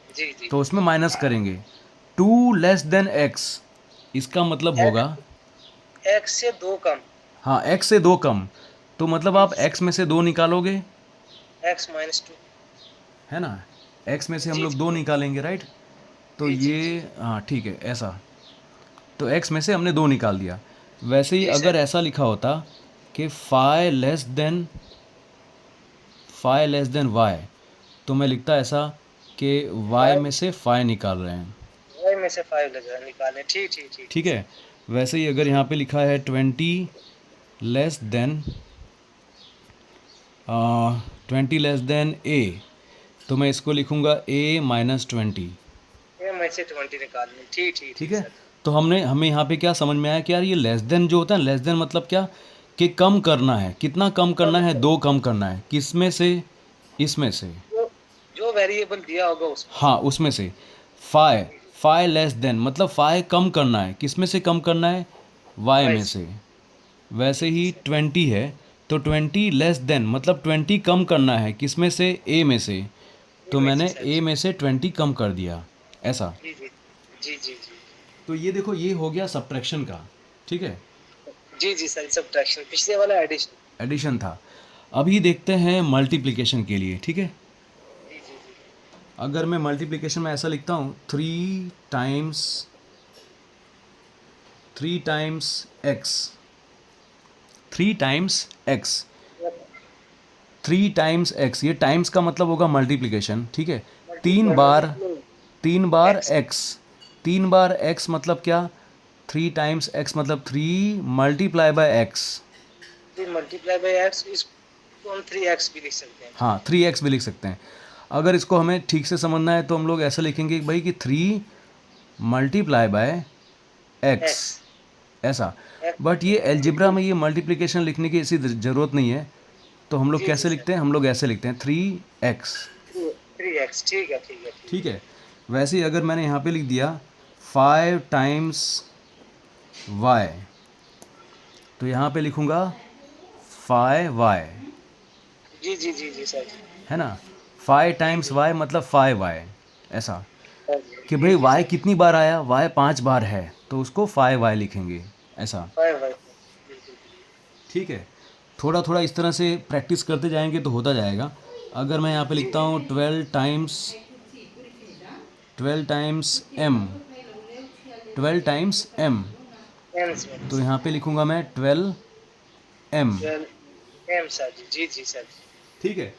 जी जी। तो उसमें माइनस करेंगे। 2 लेस देन x, इसका मतलब होगा, एक्स से 2 कम। हाँ x से 2 कम, तो मतलब जी आप जी। x में से 2 निकालोगे, एक्स माइनस 2। है ना। x में से हम जी लोग जी 2 निकालेंगे, राइट। तो जी जी ये, जी हाँ ठीक है ऐसा। तो x में से हमने 2 निकाल दिया। वैसे ही जी अगर सर। ऐसा लिखा होता कि फाइ लेस देन y, तो मैं लिखता ऐसा कि y में से फाइ निकाल रहे हैं, वाई में से 5 लगा निकालें, ठीक ठीक ठीक ठीक ठीक है। सर। वैसे ही अगर यहाँ पे लिखा है 20 लेस देन a, तो मैं इसको लिखूँगा a माइनस 20, ये में से 20 निकालने, ठीक ठीक ठीक ठीक है। सर। तो हमें यहाँ पे क्या समझ में आया कि यार ये लेस देन जो होता है, लेस देन मतलब क्या, कि कम करना है। कितना कम करना है? 2 कम करना है। किस में से? इसमें से, जो जो वेरिएबल दिया होगा उसमें से। हाँ उसमें से। फाइ फाइ लेस देन मतलब फाइ कम करना है। किस में से कम करना है? वाई वाई में से। से। वैसे जी ही सर। 20 है तो 20 लेस देन मतलब 20 कम करना है। किस में से? ए में से। ये तो में से मैंने सर ए जी। में से 20 कम कर दिया, ऐसा। जी जी जी जी जी तो ये देखो, ये हो गया सब्ट्रैक्शन का, ठीक है। जी जी सर, सब्ट्रैक्शन, पिछले वाला एडिशन। एडिशन था। अभी देखते हैं मल्टीप्लिकेशन के लिए, ठीक है। जी जी जी अगर मैं मल्टीप्लिकेशन में ऐसा लिखता हूँ 3 times x, 3 times x, 3 times x, ये टाइम्स का मतलब होगा मल्टीप्लिकेशन, ठीक है। तीन बार मल्टीप्लाई 3 बार एक्स। एक्स, 3 बार एक्स मतलब क्या? 3 टाइम्स x मतलब 3 multiply by x। 3 multiply by x, इसको हम 3x भी लिख सकते हैं। हाँ 3x भी लिख सकते हैं। अगर इसको हमें ठीक से समझना है तो हम लोग ऐसा लिखेंगे कि भाई कि 3 मल्टीप्लाई बाय x, एक्स ऐसा। एक्स बट ये एलजिब्रा में ये मल्टीप्लिकेशन लिखने की ऐसी ज़रूरत नहीं है, तो हम लोग जी जी कैसे सर, लिखते हैं, हम लोग ऐसे लिखते हैं 3x। 3x, ठीक है ठीक है ठीक ठीक है। वैसे ही अगर मैंने यहाँ पे लिख दिया 5 टाइम्स y, तो यहाँ पे लिखूँगा 5y, है। जी जी जी जी सर जी। है ना। 5 टाइम्स y मतलब 5y, ऐसा सर कि जी भाई जी y सर। कितनी बार आया, y 5 बार है, तो उसको 5y लिखेंगे, ऐसा। 5y, जी जी जी। ठीक है। थोड़ा थोड़ा इस तरह से प्रैक्टिस करते जाएंगे तो होता जाएगा। अगर मैं यहाँ पे जी लिखता हूँ 12 times m, 12 times m, AIIMS में तो यहाँ पे लिखूँगा मैं 12m। 12 सर जी जी जी सर जी। ठीक है।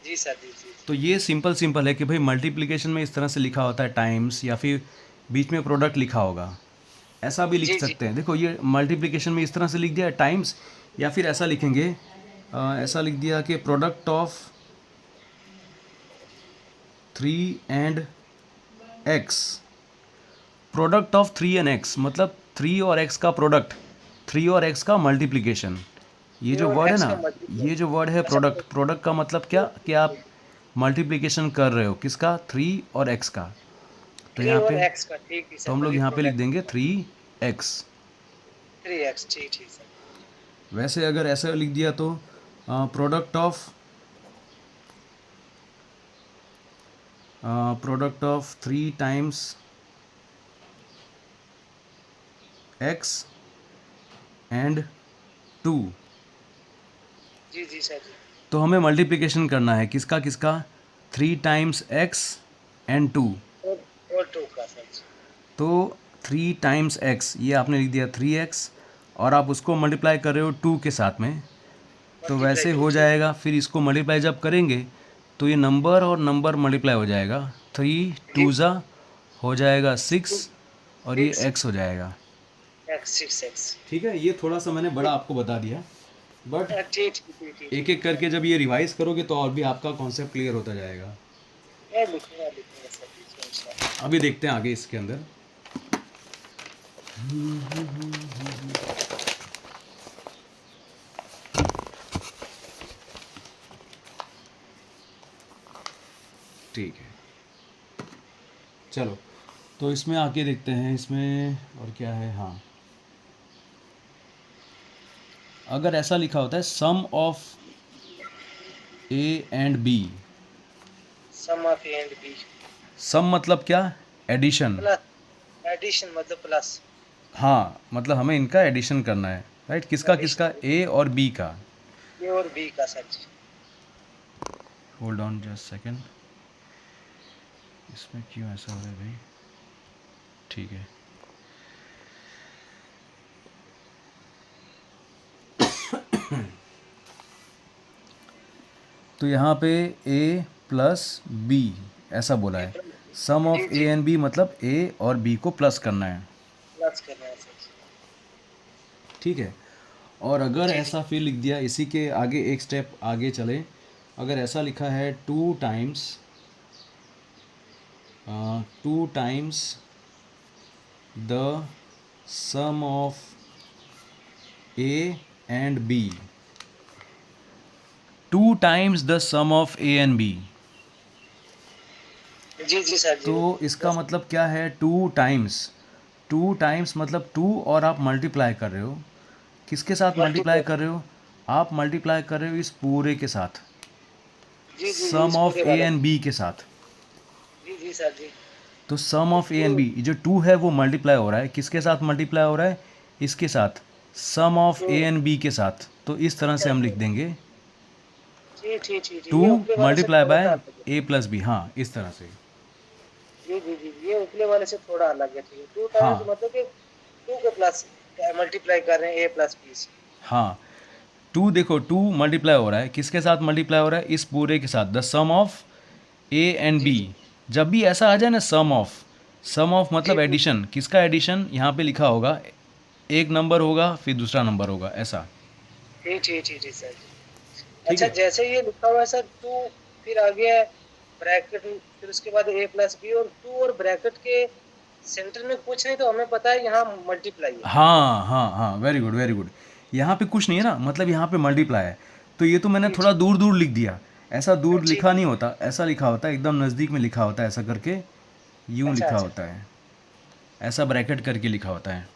जी सर जी जी तो ये सिंपल सिंपल है कि भाई मल्टीप्लिकेशन में इस तरह से लिखा होता है टाइम्स, या फिर बीच में प्रोडक्ट लिखा होगा, ऐसा भी लिख जी जी सकते हैं। देखो ये मल्टीप्लिकेशन में इस तरह से लिख दिया टाइम्स, या फिर ऐसा लिखेंगे, ऐसा लिख दिया कि product of 3 and x, product of 3 and x मतलब 3 और x का प्रोडक्ट, 3 और x का मल्टीप्लिकेशन। ये ये जो और वर्ड है एक्स ना, का मल्टीप्लाई। ये जो वर्ड है अच्छा प्रोडक्ट, प्रोडक्ट का मतलब क्या कि आप मल्टीप्लिकेशन कर रहे हो किसका, 3 और x का। तो 3 यहाँ और पे एक्स का, ठीक है तो सर, हम लोग तभी यहाँ पे लिख प्रोडक्ट देंगे 3x। 3x, ठीक ठीक सर। वैसे अगर ऐसा लिख दिया तो product of 3 times x and 2, जी जी सर जी। तो हमें मल्टीप्लिकेशन करना है किसका किसका, 3 टाइम्स x एंड 2। और 2 का सर जी। तो 3 टाइम्स x, ये आपने लिख दिया 3x, और आप उसको मल्टीप्लाई कर रहे हो 2 के साथ में, तो मल्टीप्लाई वैसे 2, हो ठीक। जाएगा। फिर इसको मल्टीप्लाई जब करेंगे तो ये नंबर और नंबर मल्टीप्लाई हो जाएगा, 3 जी। 2 ज़ा हो जाएगा 6, और ये 6 x हो जाएगा। x 6x। ठीक है। ये थोड़ा सा मैंने बड़ा आपको बता दिया, बट ठीक ठीक ठीक ठीक एक एक करके जब ये रिवाइज करोगे तो और भी आपका कॉन्सेप्ट क्लियर होता जाएगा। मैं लिखूंगा सर जी, इंशाल्लाह। अभी देखते हैं आगे इसके अंदर। ठीक है, चलो तो इसमें आके देखते हैं इसमें और क्या है। हाँ, अगर ऐसा लिखा होता है sum of a and b, sum of a and b, sum मतलब क्या, एडिशन। प्लस, एडिशन मतलब प्लस, हाँ, मतलब हमें इनका एडिशन करना है, राइट। किसका किसका, एडिशन, ए और बी का। ए और बी का sir ji. Hold on just second, इसमें क्यों ऐसा हो रहा है भाई। ठीक है, तो यहाँ पे a प्लस बी ऐसा बोला है। सम जी ऑफ ए जी, एंड बी मतलब a और b को प्लस करना है। प्लस करना है सर जी। ठीक है। और अगर जी जी, ऐसा फिर लिख दिया, इसी के आगे एक स्टेप आगे चले, अगर ऐसा लिखा है 2 times the sum of a and b, 2 times the sum of a and b, जी जी सर जी। तो इसका मतलब क्या है, 2 टाइम्स मतलब 2, और आप मल्टीप्लाई कर रहे हो किसके साथ, मल्टीप्लाई मल्टीप्लाई, कर रहे हो, आप मल्टीप्लाई कर रहे हो इस पूरे के साथ, जी जी जी, सम इस ऑफ पूरे ए वाले, एंड बी के साथ। जी जी सर जी। तो सम तो ऑफ ए एंड बी, जो 2 है वो मल्टीप्लाई हो रहा है किसके साथ, मल्टीप्लाई हो रहा है इसके साथ, सम ऑफ ए एंड बी के साथ। तो इस तरह से हम लिख देंगे ठीक ठीक ठीक ठीक, 2 ये ऊपरे वाले से मल्टीप्लाई थोड़ा बाय सा अलग है। ए प्लस बी, हाँ इस तरह से। जी जी जी, ये ऊपरे वाले से थोड़ा अलग है, ठीक है। 2 टाइम्स हाँ मतलब कि 2 के प्लस मल्टीप्लाई कर रहे हैं a प्लस b से। हाँ, 2 देखो 2 मल्टीप्लाई हो रहा है किसके साथ, मल्टीप्लाई हो रहा है इस पूरे के साथ, the sum of a and जी बी। जी जब भी ऐसा आ जाए ना सम ऑफ, सम ऑफ मतलब जी एडिशन, किसका एडिशन यहाँ पे लिखा होगा, एक नंबर होगा फिर दूसरा नंबर होगा, ऐसा। जी जी जी जी सर। ठीक अच्छा है। जैसे ये लिखा हुआ है सर टू, फिर आगे है ब्रैकेट, फिर उसके बाद ए प्लस बी, और टू और ब्रैकेट के सेंटर में कुछ नहीं, तो हमें पता है यहाँ मल्टीप्लाई है। हाँ हाँ हाँ, वेरी गुड वेरी गुड। यहाँ पे कुछ नहीं है ना, मतलब यहाँ पे मल्टीप्लाई है, तो ये तो मैंने जी थोड़ा जी दूर दूर लिख दिया। ऐसा दूर जी लिखा नहीं होता, ऐसा लिखा होता है एकदम नज़दीक में लिखा होता है, ऐसा करके यूँ अच्छा लिखा अच्छा। होता है, ऐसा ब्रैकेट करके लिखा होता है।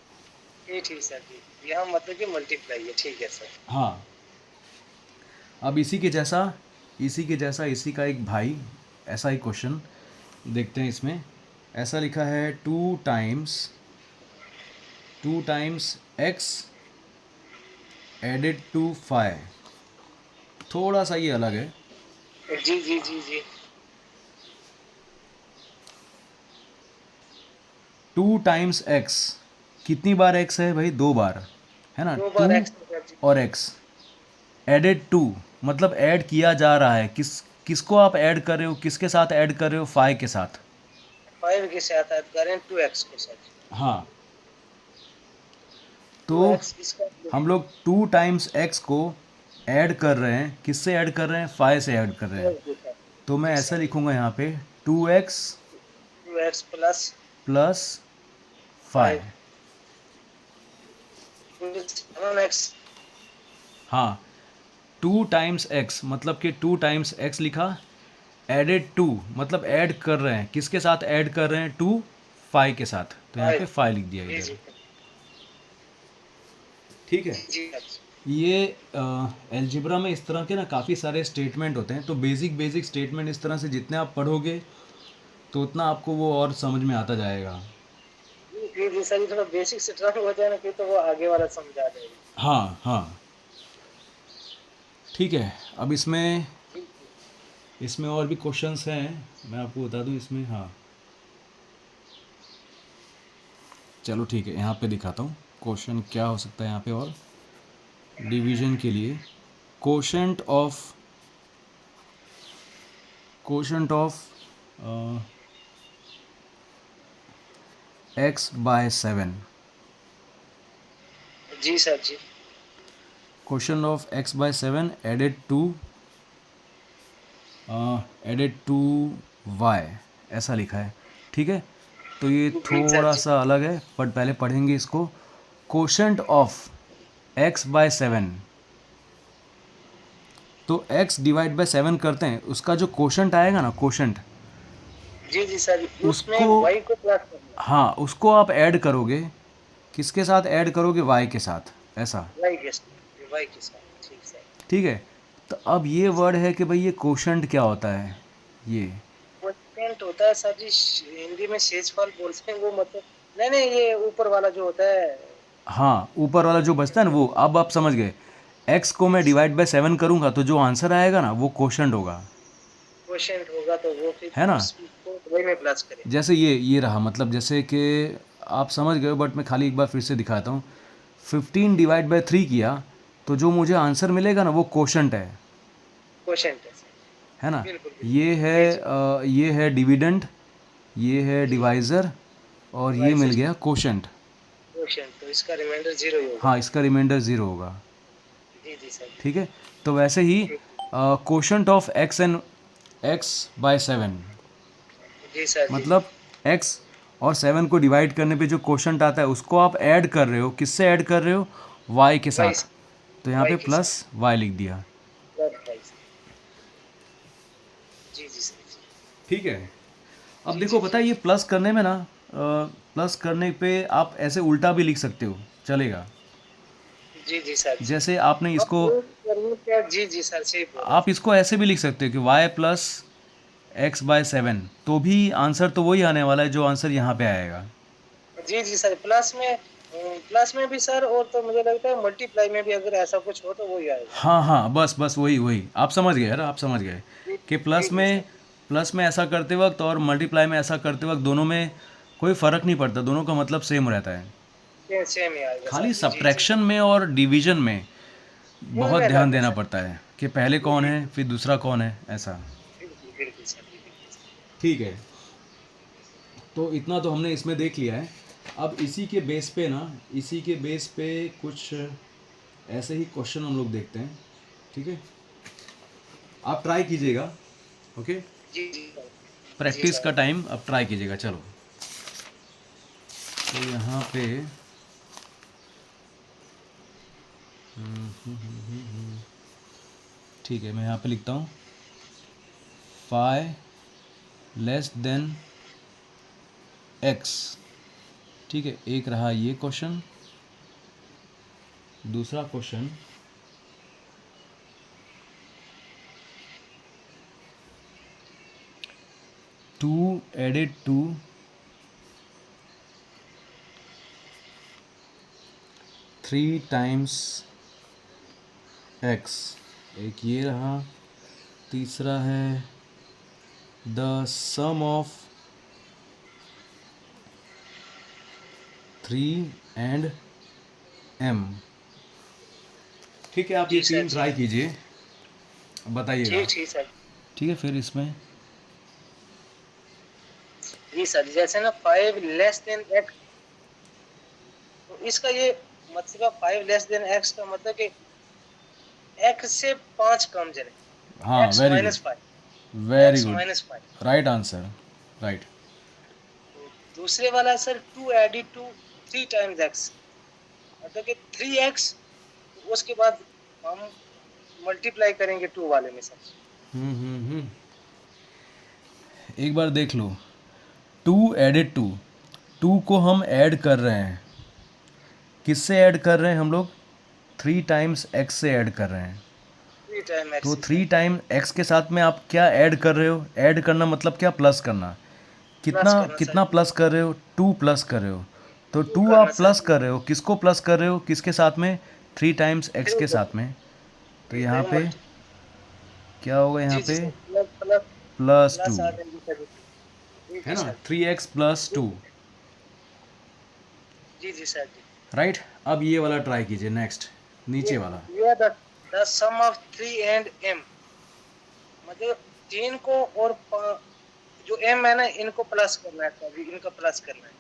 जी ठीक सर जी, यहाँ मतलब कि मल्टीप्लाई है, ठीक है सर। हाँ। अब इसी के जैसा इसी का एक भाई, ऐसा ही क्वेश्चन देखते हैं इसमें। ऐसा लिखा है two times x added to five, थोड़ा सा ये अलग है। जी जी जी जी। टू टाइम्स एक्स, कितनी बार एक्स है भाई, दो बार, है ना, दो टू बार एक्स सर जी। और एक्स एडेड टू, मतलब ऐड किया जा रहा है, किसको आप ऐड कर रहे हो, किसके साथ ऐड कर रहे हो, फाइव के साथ। फाइव के साथ ऐड करें टू एक्स को सर। हाँ, तो टू एक्स इसका हम लोग टू टाइम्स एक्स को ऐड कर रहे हैं, किससे ऐड कर रहे हैं, फाइव से ऐड कर रहे हैं। तो मैं जी ऐसा सर। लिखूंगा यहाँ पे two x two x plus plus five. Five, seven x. हाँ, टू टाइम्स एक्स मतलब कि टू टाइम्स एक्स लिखा, एडेड टू मतलब ऐड कर रहे हैं, किसके साथ ऐड कर रहे हैं, टू फाइव के साथ, तो यहाँ पे फाइव। फाइव लिख दिया जी इधर। जी ठीक है। जी सर। ये एलजिब्रा में इस तरह के ना काफ़ी सारे स्टेटमेंट होते हैं, तो बेसिक बेसिक स्टेटमेंट इस तरह से जितने आप पढ़ोगे तो उतना आपको वो और समझ में आता जाएगा। जी जी सर, ये थोड़ा बेसिक से ट्रक हो जाए ना, फिर तो वो आगे वाला समझ आ जाएगा। हाँ हाँ, ठीक है। अब इसमें जी इसमें और भी क्वेश्चंस हैं, मैं आपको बता दूं इसमें। हाँ, चलो ठीक है, यहाँ पे दिखाता हूँ क्वेश्चन क्या हो सकता है यहाँ पे। और डिवीजन के लिए quotient of x by seven, जी सर जी। Question of x by seven added to y, ऐसा लिखा है। ठीक है, तो ये जी सर थोड़ा जी। सा अलग है, बट पहले पढ़ेंगे इसको। Quotient of x by seven, तो एक्स डिवाइड बाय सेवन करते हैं, उसका जो कोशेंट आएगा ना, कोशेंट, जी जी सर, उसमें उसको, वाई को प्लस करना हाँ, उसको आप ऐड करोगे, किसके साथ ऐड करोगे, वाई के साथ, ऐसा। है, वाई के साथ, ठीक सर। ठीक है, तो अब ये वर्ड है कि भाई ये कोशेंट क्या होता है, ये क्वोशिएंट होता है सर जी, हिंदी में शेषफल बोलते हैं वो, मतलब नहीं नहीं, ये ऊपर वाला जो होता है। हाँ, ऊपर वाला जो बचता है ना वो, अब आप समझ गए। एक्स को मैं डिवाइड बाय सेवन करूँगा तो जो आंसर आएगा ना वो कोशेंट होगा, क्वोशिएंट होगा तो वो फिर है ना। उसको वाई में प्लस करें। जैसे ये रहा, मतलब जैसे कि आप समझ गए, बट मैं खाली एक बार फिर से दिखाता हूँ। 15 डिवाइड बाय 3 किया तो जो मुझे आंसर मिलेगा ना वो कोशेंट क्वोशिएंट है है सर, ना। बिल्कुल ये बिल्कुल। जी जी। है ये है डिविडेंड, ये है जी डिवाइज़र, और ये मिल डिवाइजर, गया कोशेंट। क्वोशिएंट, तो इसका रिमाइंडर जीरो ही होगा। हाँ, इसका रिमाइंडर ज़ीरो होगा। जी जी सर। ठीक है, तो वैसे ही ठीक। Quotient of x by seven, जी सर जी। मतलब एक्स और सेवन को डिवाइड करने पे जो कोशेंट आता है उसको आप ऐड कर रहे हो, किससे ऐड कर रहे हो, वाई के वाई, साथ, तो यहाँ वाई पे के साथ, प्लस वाई लिख दिया। प्लस वाई से। जी जी सर जी। ठीक है। अब जी जी देखो, पता है ये प्लस करने में ना, प्लस करने पे आप ऐसे उल्टा भी लिख सकते हो, चलेगा। जी जी सर जी। जैसे आपने अब इसको, वो करने क्या, जी जी सर सही बोल रहे आप इसको ऐसे भी लिख सकते हो कि y plus x by seven, तो भी आंसर तो वही आने वाला है जो आंसर यहाँ पे आएगा। हैं। जी जी सर, प्लस में भी सर, और तो मुझे लगता है मल्टीप्लाई में भी अगर ऐसा कुछ हो तो वही आएगा। हाँ हाँ, बस बस वही वही, आप समझ गए यार, आप समझ गए जी कि जी जी सर। प्लस में ऐसा करते वक्त और मल्टीप्लाई में ऐसा करते वक्त दोनों में कोई फ़र्क नहीं पड़ता, दोनों का मतलब सेम रहता है। सेम ही आएगा सर खाली जी। जी जी। सब्ट्रैक्शन में और डिवीजन में बहुत उनमें ध्यान अलग है देना सर। पड़ता है कि पहले जी कौन जी। है फिर दूसरा कौन है, ऐसा। बिल्कुल बिल्कुल सर जी, बिल्कुल सर। ठीक है। तो इतना तो हमने इसमें देख लिया है। अब इसी के बेस पे ना, इसी के बेस पे कुछ ऐसे ही क्वेश्चन हम लोग देखते हैं, ठीक है? आप ट्राई कीजिएगा, ओके? जी जी सर। जी प्रैक्टिस सर। का टाइम अब ट्राई कीजिएगा। चलो, तो यहाँ पे ठीक है, मैं यहाँ पे लिखता हूँ फाई लेस देन एक्स, ठीक है? एक रहा ये क्वेश्चन। दूसरा question, two added to three times x, एक ये रहा। तीसरा है the sum of 3 and m, ठीक है? आप ये जी सर, तीन जी। ट्राई कीजिए, बताइएगा, ठीक ठीक सर। ठीक है? फिर इसमें जी सर, जैसे ना 5 लेस देन x, तो इसका ये मतलब 5 लेस देन x का मतलब कि x से 5 कम चले। हाँ, x very good, minus 5, very x good, minus 5। Right answer, right. दूसरे वाला है sir 2 added to 3 times x, मतलब कि 3x, उसके बाद हम मल्टीप्लाई करेंगे 2 वाले में सर। एक बार देख लो, टू एडेड टू, टू को हम ऐड कर रहे हैं, किससे ऐड कर रहे हैं हम लोग? 3 टाइम्स एक्स से ऐड कर रहे हैं। 3 टाइम x तो से 3 टाइम एक्स के साथ में आप क्या ऐड कर रहे हो? ऐड करना मतलब क्या? प्लस करना। कितना प्लस करना कितना सर। प्लस कर रहे हो? 2 प्लस कर रहे हो। तो 2 2 करना आप सर। प्लस कर रहे हो, किसको प्लस कर रहे हो? किसके साथ में? 3 टाइम्स एक्स 3 के को साथ में। तो 3 यहाँ को पे मल्टी। क्या होगा? यहाँ जी जी पे sir, plus plus plus two, plus आ जाएंगे सर। जी है जी ना? सर। 3x प्लस जी 2, जी जी सर जी। राइट? अब ये वाला ट्राई कीजिए, नेक्स्ट, ये नीचे वाला। ये the sum of 3 and m, मतलब 3 को और जो m है ना, इनको प्लस करना है सर, इनका प्लस करना है।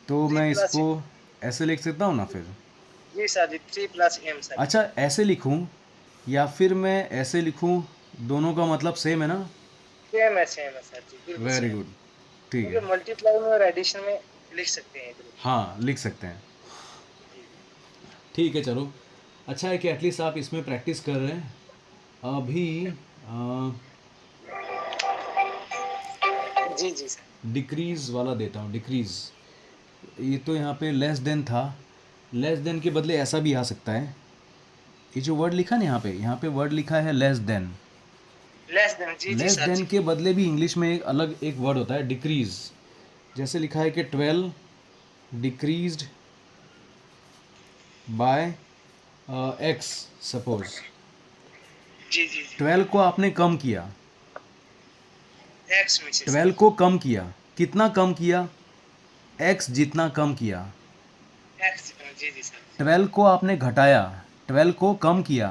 तो 3 मैं प्लस, इसको ऐसे लिख सकता हूँ ना फिर? जी sir ji, 3 plus m sir. अच्छा, ऐसे लिखूँ या फिर मैं ऐसे लिखूँ? दोनों का मतलब सेम है ना? सेम है सर जी, बिल्कुल वेरी सेम। गुड, ठीक क्योंकि है। मल्टीप्लाई में और एडिशन में लिख सकते हैं इधर। हाँ, लिख सकते हैं, जी ठीक है, चलो। अच्छा है कि एटलीस्ट आप इसमें प्रैक्टिस कर रहे हैं। अभी जी जी सर। डिक्रीज़ वाला देता हूँ, डिक्रीज़। ये तो यहाँ पे लेस देन था, लेस देन के बदले ऐसा भी आ सकता है। ये जो वर्ड लिखा ना यहाँ पे वर्ड लिखा है लेस देन। लेस देन, जी जी लेस सर देन जी। के बदले भी इंग्लिश में एक अलग एक वर्ड होता है, डिक्रीज़। जैसे लिखा है कि 12 डिक्रीज्ड बाय एक्स, सपोज जी जी जी। 12 को आपने कम किया, एक्स में से 12 को कम किया, कितना कम किया? एक्स जितना कम किया। एक्स, जी जी सर। 12 को आपने घटाया, 12 को कम किया,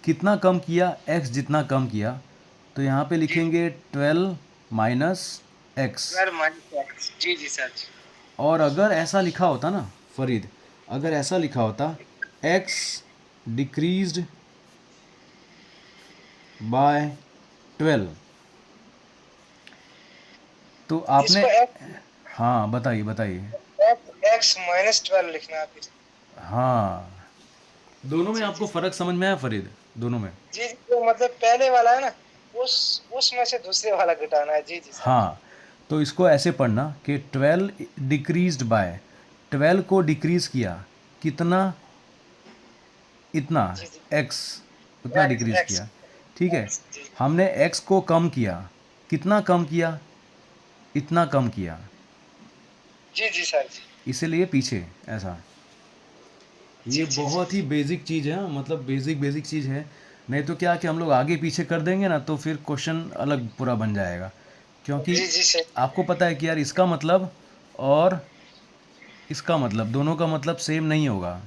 कितना कम किया? एक्स जितना कम किया। तो यहाँ पे जी लिखेंगे 12 माइनस एक्स। 12 माइनस एक्स, जी जी सर जी। और अगर ऐसा लिखा होता ना फरीद, अगर ऐसा लिखा होता एक्स डिक्रीज्ड बाय 12, तो आपने, इसको हाँ बताइए बताइए। एक्स माइनस 12 लिखना है आप। हाँ, दोनों में जी जी आपको फ़र्क समझ में आया फरीद? दोनों में? जी जी, जो मतलब पहले वाला है ना, उसमें से दूसरे वाला घटाना है। जी जी सर। हाँ, तो इसको ऐसे पढ़ना कि 12 डिक्रीज्ड बाय, 12 को डिक्रीज़ किया, कितना? इतना, जी जी। एक्स उतना एक्स डिक्रीज़ एक्स किया, ठीक है? एक्स, जी हमने एक्स को कम किया, कितना कम किया? इतना कम किया, जी जी सर जी। इसीलिए पीछे ऐसा। ये जी जी जी। बहुत ही बेसिक चीज़ है, मतलब बेसिक चीज़ है। नहीं तो क्या कि हम लोग आगे पीछे कर देंगे ना, तो फिर क्वेश्चन अलग पूरा बन जाएगा। क्योंकि जी जी सर। आपको पता है कि यार इसका मतलब और इसका मतलब, दोनों का मतलब सेम नहीं होगा।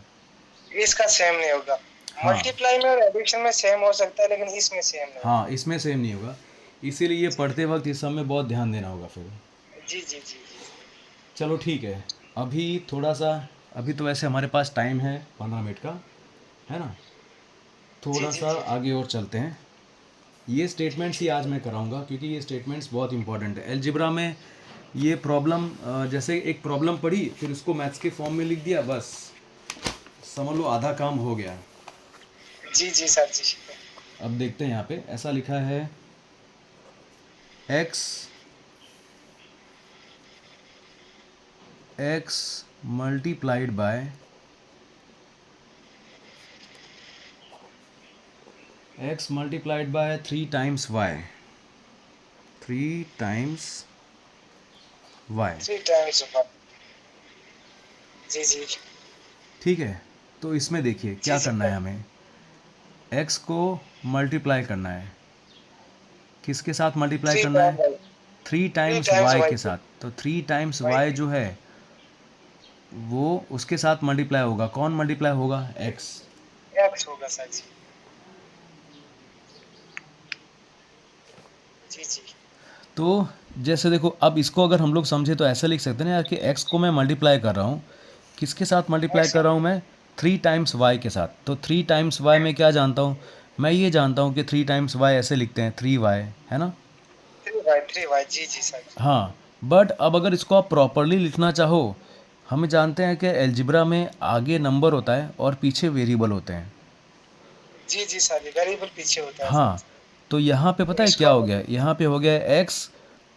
इसका सेम नहीं होगा। हाँ, मल्टीप्लाई में और एडिशन में सेम हो सकता है, लेकिन इसमें सेम नहीं हाँ, इसमें सेम नहीं होगा। इसीलिए ये पढ़ते वक्त इस सब में बहुत ध्यान देना होगा फिर। होगा। जी जी जी जी। चलो ठीक है। अभी थोड़ा सा, अभी तो वैसे हमारे पास टाइम है 15 मिनट का, है ना। जी थोड़ा जी सा जी जी। आगे और चलते हैं। ये स्टेटमेंट्स ही आज मैं कराऊंगा क्योंकि ये स्टेटमेंट्स बहुत इंपॉर्टेंट है अलजेब्रा में। ये प्रॉब्लम, जैसे एक प्रॉब्लम पढ़ी फिर उसको मैथ्स के फॉर्म में लिख दिया, बस समझ लो आधा काम हो गया। जी जी सर जी। अब देखते हैं, यहाँ पे ऐसा लिखा है x multiplied by three times y, 3 times y। 3 times ऊपर। जी जी ठीक है, तो इसमें देखिए जी क्या जी करना है सर। हमें। x को मल्टीप्लाई करना है, किसके साथ मल्टीप्लाई थ्री करना टाइम है? Y. Three three times times y y के के। साथ। तो 3 टाइम्स वाई y के। जो है वो उसके साथ मल्टीप्लाई होगा। कौन मल्टीप्लाई होगा? x। एक्स होगा सर जी। जी जी तो जैसे देखो, अब इसको अगर हम लोग समझे तो ऐसा लिख सकते हैं ना यार कि x को मैं मल्टीप्लाई कर रहा हूँ, किसके साथ मल्टीप्लाई एक्स। कर रहा हूँ मैं? 3 टाइम्स y के साथ। तो 3 टाइम्स y में क्या जानता हूँ मैं? ये जानता हूँ कि 3 टाइम्स y ऐसे लिखते हैं 3y, है ना। 3 वाई जी जी सर। हाँ, बट अब अगर इसको आप प्रॉपरली लिखना चाहो, हमें जानते हैं कि अलजेब्रा में आगे नंबर होता है और पीछे वेरिएबल होते हैं। जी जी सर जी, वेरिएबल पीछे होता है सर हाँ, जी। तो यहाँ पे तो पता है इसको क्या हो हम गया? यहाँ पे हो गया x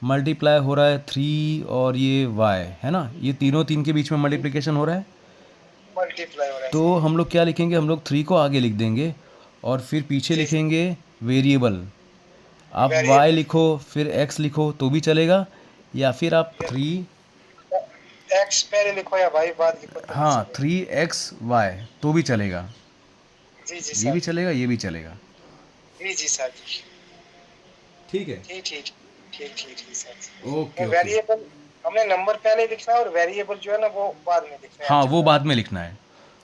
मल्टीप्लाई हो रहा है 3 और ये y, है ना। ये तीनों तीन के बीच में मल्टीप्लिकेशन हो रहा है। मल्टीप्लाई हो रहा है तो सर। हम लोग क्या लिखेंगे? हम लोग 3 को आगे लिख देंगे और फिर पीछे जी जी। लिखेंगे वेरिएबल। आप y वेरिएबल। लिखो फिर x लिखो तो भी चलेगा, या फिर आप या 3, एक्स पहले लिखो या वाई बाद लिखो तो भी हाँ चलेगा। 3xy तो भी चलेगा। जी जी ये सर भी जी। चलेगा, ये भी चलेगा। जी जी सर जी। ठीक है। ठीक ठीक ठीक ठीक ठीक सर ओके जी। ओके। वेरिएबल हमने नंबर पहले लिखना है और वेरिएबल जो है ना वो बाद में लिखना है हाँ, वो अलजेब्रा में। बाद में लिखना है,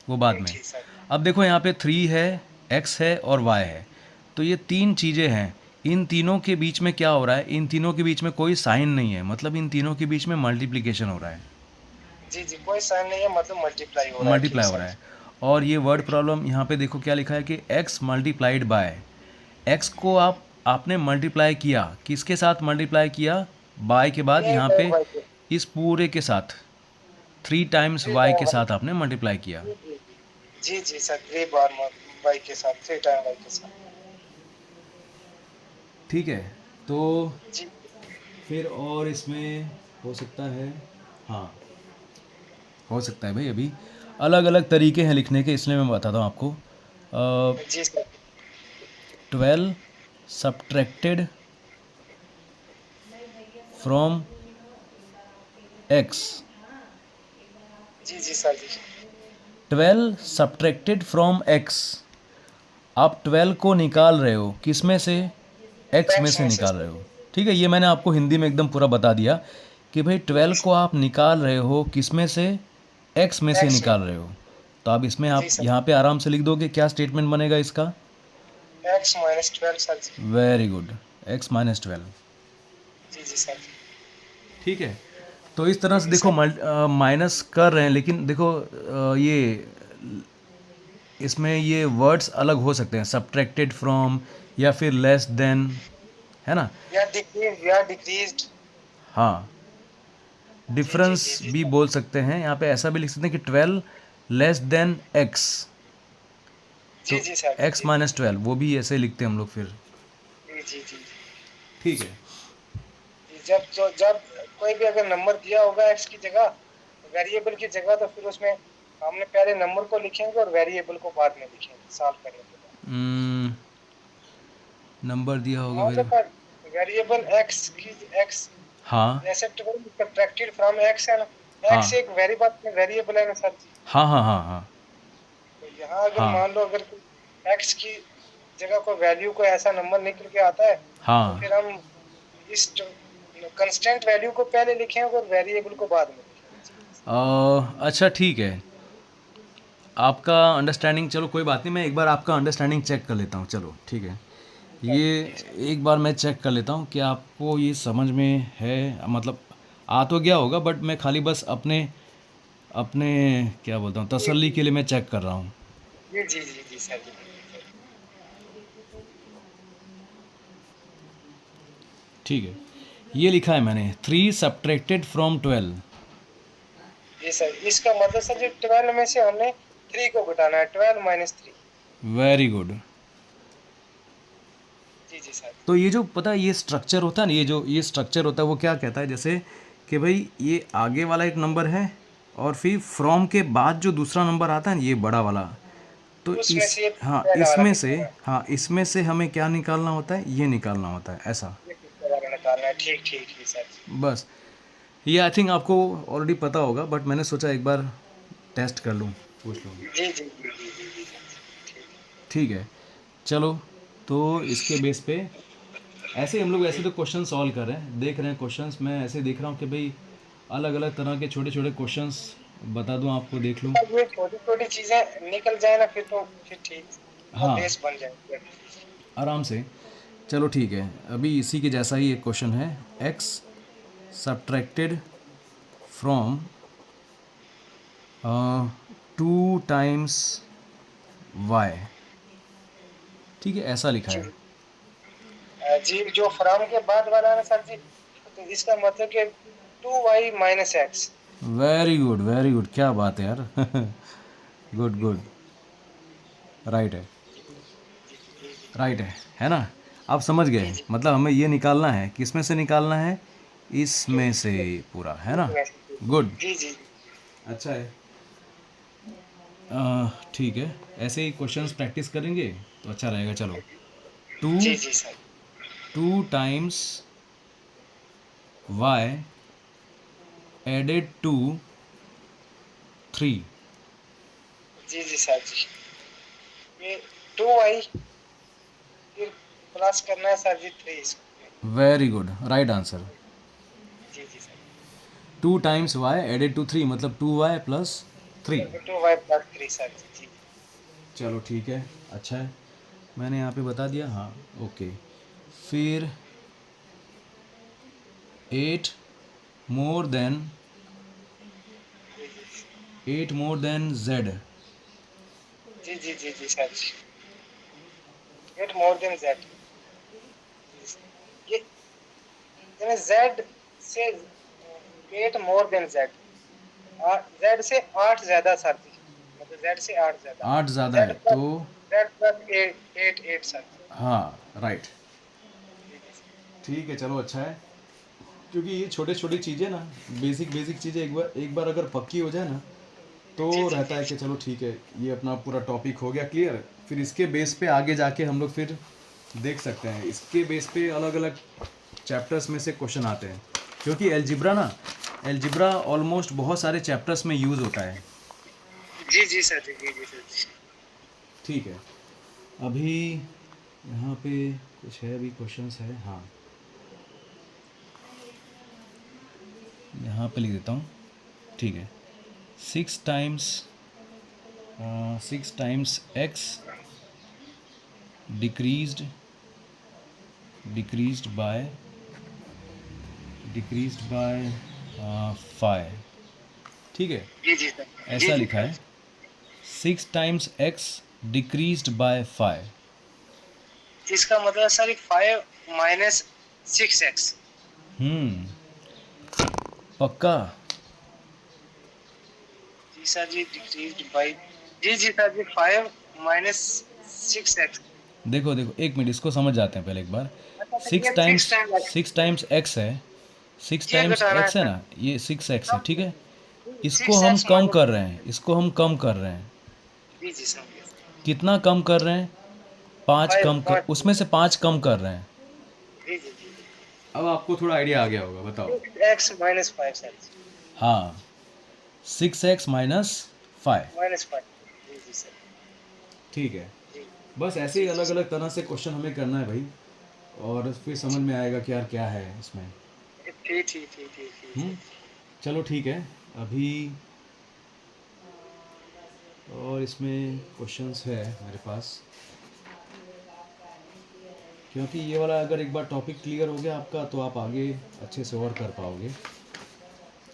वो बाद ठीक में। ठीक सर। अब देखो यहाँ पे 3 है, x है और y है। तो ये तीन चीज़ें हैं। इन तीनों के बीच में क्या हो रहा है? इन तीनों के बीच में कोई साइन नहीं है, मतलब इन तीनों के बीच में मल्टीप्लिकेशन हो रहा है, जी जी, कोई साइन नहीं है, मतलब मल्टीप्लाई हो रहा है। ठीक मल्टीप्लाई हो सर रहा है। जी। और ये वर्ड ठीक। प्रॉब्लम यहाँ पे देखो क्या लिखा है कि x मल्टीप्लाइड बाय, x को आपने मल्टीप्लाई किया, किसके साथ मल्टीप्लाई किया? बाय के बाद थ्री यहाँ टाइम पे वाई के। इस पूरे के साथ 3 टाइम्स थ्री y टाइम के वाई। साथ आपने मल्टीप्लाई किया। जी जी जी जी सर, 3 बार वाई के साथ, 3 टाइम वाई के साथ। ठीक है, तो जी फिर और इसमें हो सकता है, हाँ हो सकता है भाई। अभी अलग अलग तरीके हैं लिखने के, इसलिए मैं बताता हूँ आपको। जी सर। 12 सब्ट्रैक्टेड फ्रॉम x, जी जी सर जी। 12 सब्ट्रैक्टेड फ्रॉम x। आप 12 को निकाल रहे हो किस में से? x में एक्स से में निकाल से। रहे हो। ठीक है, ये मैंने आपको हिंदी में एकदम पूरा बता दिया कि भाई जी 12 को आप निकाल रहे हो किस में से? x में से एक्स में। निकाल रहे हो। तो अब इसमें जी आप सर। यहाँ पे आराम से लिख दोगे, क्या स्टेटमेंट बनेगा इसका? x-12 सर जी। Very good, x-12। जी जी सर जी। ठीक है, तो इस तरह जी से जी देखो सर। माइनस कर रहे हैं, लेकिन देखो ये इसमें ये वर्ड्स अलग हो सकते हैं, सब्ट्रैक्टेड फ्रॉम या फिर लेस देन, है ना। या डिक्रीज्ड। हाँ, जी जी जी डिफरेंस जी भी सर। बोल सकते हैं, यहाँ पे ऐसा भी लिख सकते हैं कि 12 लेस देन x। जी तो जी सर जी। x जी माइनस 12 वो भी ऐसे लिखते हैं हम लोग फिर। जी जी जी। ठीक है। जी, जब कोई भी अगर नंबर दिया होगा एक्स की जगह, वेरिएबल की जगह, तो फिर उसमें हमने पहले नंबर को लिखेंगे और वेरिएबल को बाद में लिखेंगे सॉल्व करने के बाद। नंबर दिया होगा हाँ, मेरे। जब वेरिएबल एक्स की एक्स हाँ जैसे सब्ट्रैक्टेड फ्रॉम एक्स है ना, हाँ एक्स एक वेरिएबल है ना सर जी। हाँ हाँ हाँ हाँ तो यहाँ अगर हाँ मान लो अगर एक्स की जगह को वैल्यू को ऐसा नंबर निकल के आता है, तो हाँ। फिर हम इस कंस्टेंट वैल्यू को पहले लिखेंगे और वेरिएबल को बाद में लिखेंगे। अच्छा ठीक है, आपका अंडरस्टैंडिंग, चलो कोई बात नहीं, मैं एक बार आपका अंडरस्टैंडिंग चेक कर लेता हूँ। चलो ठीक है, ये जी सर। एक बार मैं चेक कर लेता हूँ कि आपको ये समझ में है, मतलब आ तो गया होगा, बट मैं खाली बस अपने अपने क्या बोलता हूँ, तसल्ली के लिए मैं चेक कर रहा हूँ। जी जी जी जी सर जी। ठीक है, ये लिखा है मैंने, 3 सब्ट्रैक्टेड फ्रॉम 12। जी सर, इसका मतलब सर जी 12 में से हमने 3 को घटाना है, 12 - 3। Very good. जी जी सर। तो ये जो पता है ये स्ट्रक्चर होता है ना, ये स्ट्रक्चर होता है, वो क्या कहता है, जैसे कि भाई ये आगे वाला एक नंबर है, और फिर फ्रॉम के बाद जो दूसरा नंबर आता है ना, ये बड़ा वाला, तो उसमें इस से ये हाँ पहला वाला इसमें से, निकालना है, हाँ इसमें से हमें क्या निकालना होता है, ये निकालना होता है ऐसा। ये तीसरा वाला निकालना है। ठीक ठीक ठीक सर। बस, ये आई थिंक आपको ऑलरेडी पता होगा, बट मैंने सोचा एक बार टेस्ट कर लूँ, पूछ लूँ। जी जी जी जी जी जी सर। ठीक। ठीक है, चलो। तो इसके बेस पे ऐसे ही हम लोग ऐसे तो क्वेश्चन सॉल्व कर रहे हैं, देख रहे हैं क्वेश्चंस, मैं ऐसे देख रहा हूँ कि भाई अलग अलग तरह के छोटे छोटे क्वेश्चंस बता दूँ आपको, देख लूँ। अब ये छोटी छोटी चीजें निकल जाए ना, फिर तो फिर ठीक, वो हाँ, बेस बन जाएगी। आराम से। चलो ठीक है, अभी इसी के जैसा ही एक क्वेश्चन है, x subtracted from 2 times y. ठीक है, ऐसा लिखा जी है। जी, जो फ्रॉम के बाद वाला है ना सर जी, तो इसका मतलब कि 2y - x। Very good, very good, क्या बात है यार। गुड गुड, राइट है, जी जी जी राइट है ना। आप समझ जी गए, जी मतलब हमें ये निकालना है, किस में से निकालना है, जी इसमें से, पूरा है ना। जी गुड, जी जी अच्छा है। ठीक है, ऐसे ही क्वेश्चंस प्रैक्टिस करेंगे तो अच्छा रहेगा। चलो, टू जी जी sir. 2 times y added to 3। जी जी सर जी, ये 2y फिर प्लस करना है सर जी 3 इसमें। Very good, right answer. जी जी sir. 2 times y added to 3 मतलब 2y + 3। 2y + 3 सर जी। जी चलो ठीक है, अच्छा है, मैंने यहाँ पे बता दिया, हाँ। ओके, फिर 8 मोर देन जी z। जी जी जी जी सर जी, 8 - z। ये यानी z से 8 - z, z से 8 ज्यादा सर जी, मतलब z से 8 ज्यादा, 8 ज़्यादा z है प्लस तो, z प्लस 8 सर जी। हाँ राइट। जी जी सर। ठीक है, चलो अच्छा है, क्योंकि ये छोटे छोटी चीज़ें ना, बेसिक बेसिक चीज़ें एक बार अगर पक्की हो जाए ना, तो जी जी रहता जी है कि चलो ठीक है, ये अपना पूरा टॉपिक हो गया क्लियर। फिर इसके बेस पे आगे जाके हम लोग फिर देख सकते हैं, इसके बेस पे अलग अलग चैप्टर्स में से क्वेश्चन आते हैं, क्योंकि एलजिब्रा ऑलमोस्ट बहुत सारे चैप्टर्स में यूज़ होता है। जी जी सर जी। जी जी सर जी। ठीक है, अभी यहाँ पे कुछ है, अभी क्वेश्चंस है, हाँ यहाँ पे लिख देता हूँ। ठीक है, 6 times x decreased decreased bye decreased by 5। ठीक है, जी जी सर। जी ऐसा जी लिखा सर है, जी। 6 टाइम्स एक्स डिक्रीज्ड बाय 5। इसका मतलब सर 5 - 6x। हम्म, पक्का। जी सर जी, डिक्रीज्ड बाय, जी जी सर जी, 5 - 6x। देखो देखो, एक मिनट, इसको समझ जाते हैं पहले एक बार। अच्छा तो सिक्स ये times 6 time six times x है, सिक्स ये टाइम्स घटाना है एक्स है सर। ना, ये 6x है, ठीक है। इसको सिक्स हम एक्स कम माइनस कर रहे हैं, इसको हम कम कर रहे हैं। जी जी सर। कितना कम कर रहे हैं, 5 फाइव कम कर, पाँच उसमें से 5 कम कर रहे हैं। जी जी जी। अब आपको थोड़ा आइडिया आ गया होगा, बताओ। 6x - 5 sir. हाँ, 6x - 5। -5। जी जी सर। ठीक है, जी बस ऐसे जी ही जी अलग अलग तरह से क्वेश्चन हमें करना है भाई, और फिर समझ में आएगा कि यार क्या है इसमें। ठीक ठीक ठीक ठीक ठीक हम्म, सर। चलो ठीक है, अभी और इसमें क्वेश्चंस है मेरे पास, क्योंकि ये वाला अगर एक बार टॉपिक क्लियर हो गया आपका, तो आप आगे अच्छे से और कर पाओगे।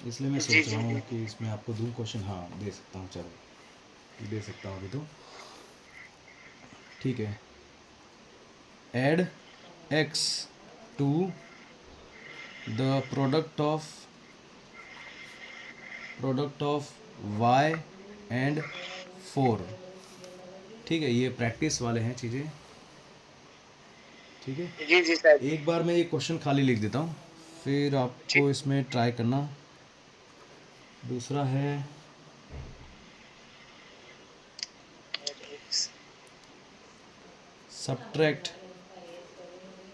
इसलिए मैं जी सोच जी रहा हूँ जी कि इसमें आपको दूँ क्वेश्चन। हाँ दे सकता हूँ, चलो दे सकता हूँ अभी तो। ठीक है, add x to the product of y and 4। ठीक है, ये प्रैक्टिस वाले हैं चीज़ें। ठीक है, जी जी सर जी। एक बार मैं ये क्वेश्चन खाली लिख देता हूँ, फिर ठीक। आपको इसमें ट्राई करना। दूसरा है सब्ट्रैक्ट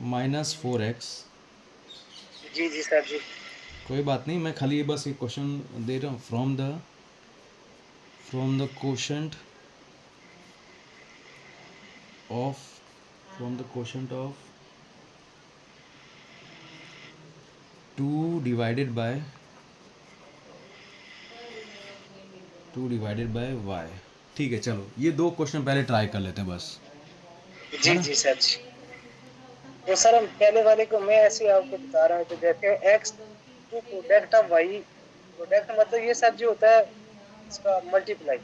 -4x। जी जी सर जी। कोई बात नहीं, मैं खाली ये बस एक क्वेश्चन दे रहा हूँ। From the quotient of from the quotient of 2 divided by y। ठीक है, चलो ये दो क्वेश्चन पहले ट्राई कर लेते हैं बस, है जी ना। जी सर जी। तो सर हम पहले वाले को मैं ऐसे ही आपको बता रहा हूँ कि जैसे x to product of y, product मतलब ये सर जो होता है इसका मल्टीप्लाई,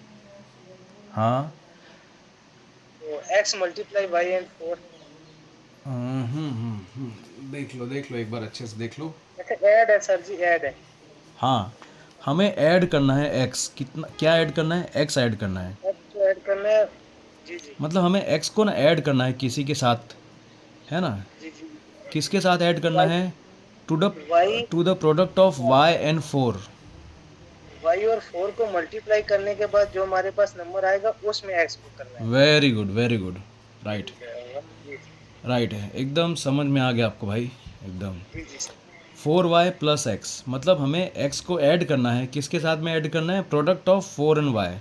हाँ। तो x multiply y and four. देख लो एक बार अच्छे से देख लो। जैसे ऐड है सर जी, ऐड है। हाँ, हमें ऐड करना है एक्स। कितना, क्या ऐड करना है? एक्स ऐड करना है। एक्स को ऐड करना है। जी जी मतलब हमें एक्स को ना ऐड करना है किसी के साथ, है ना। जी जी। किसके साथ ऐड करना वाई, है? To the y, to the product of y and 4। Y और फोर को मल्टीप्लाई करने के बाद जो हमारे पास नंबर आएगा उसमें एक्स को करना है। Very good, very good. Right, ठीक है जी राइट है, एकदम समझ में आ गया आपको भाई, एकदम। जी जी सर। 4y प्लस एक्स, मतलब हमें एक्स को ऐड करना है। किसके साथ में ऐड करना है? प्रोडक्ट ऑफ 4 एंड वाई,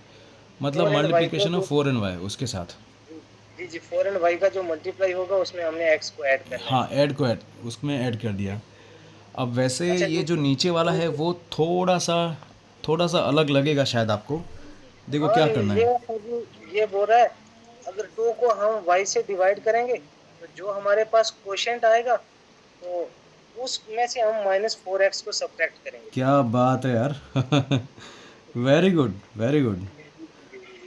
मतलब फोर एंड वाई को मल्टीप्लिकेशन जो, ऑफ 4 एंड वाई उसके साथ। जी जी जी, फोर एंड वाई का जो मल्टीप्लाई होगा उसमें हमने एक्स को ऐड करना है। हाँ, ऐड को ऐड उसमें ऐड कर दिया। अब वैसे अच्छा ये जो नीचे वाला है वो थोड़ा सा अलग लगेगा शायद आपको। देखो हाँ क्या करना है। ये सर जी ये बोल रहा है अगर टू को हम वाई से डिवाइड करेंगे तो जो हमारे पास क्वोशिएंट आएगा तो उसमें से हम -4 एक्स को सब्ट्रैक्ट करेंगे। क्या बात है यार। Very good, very good.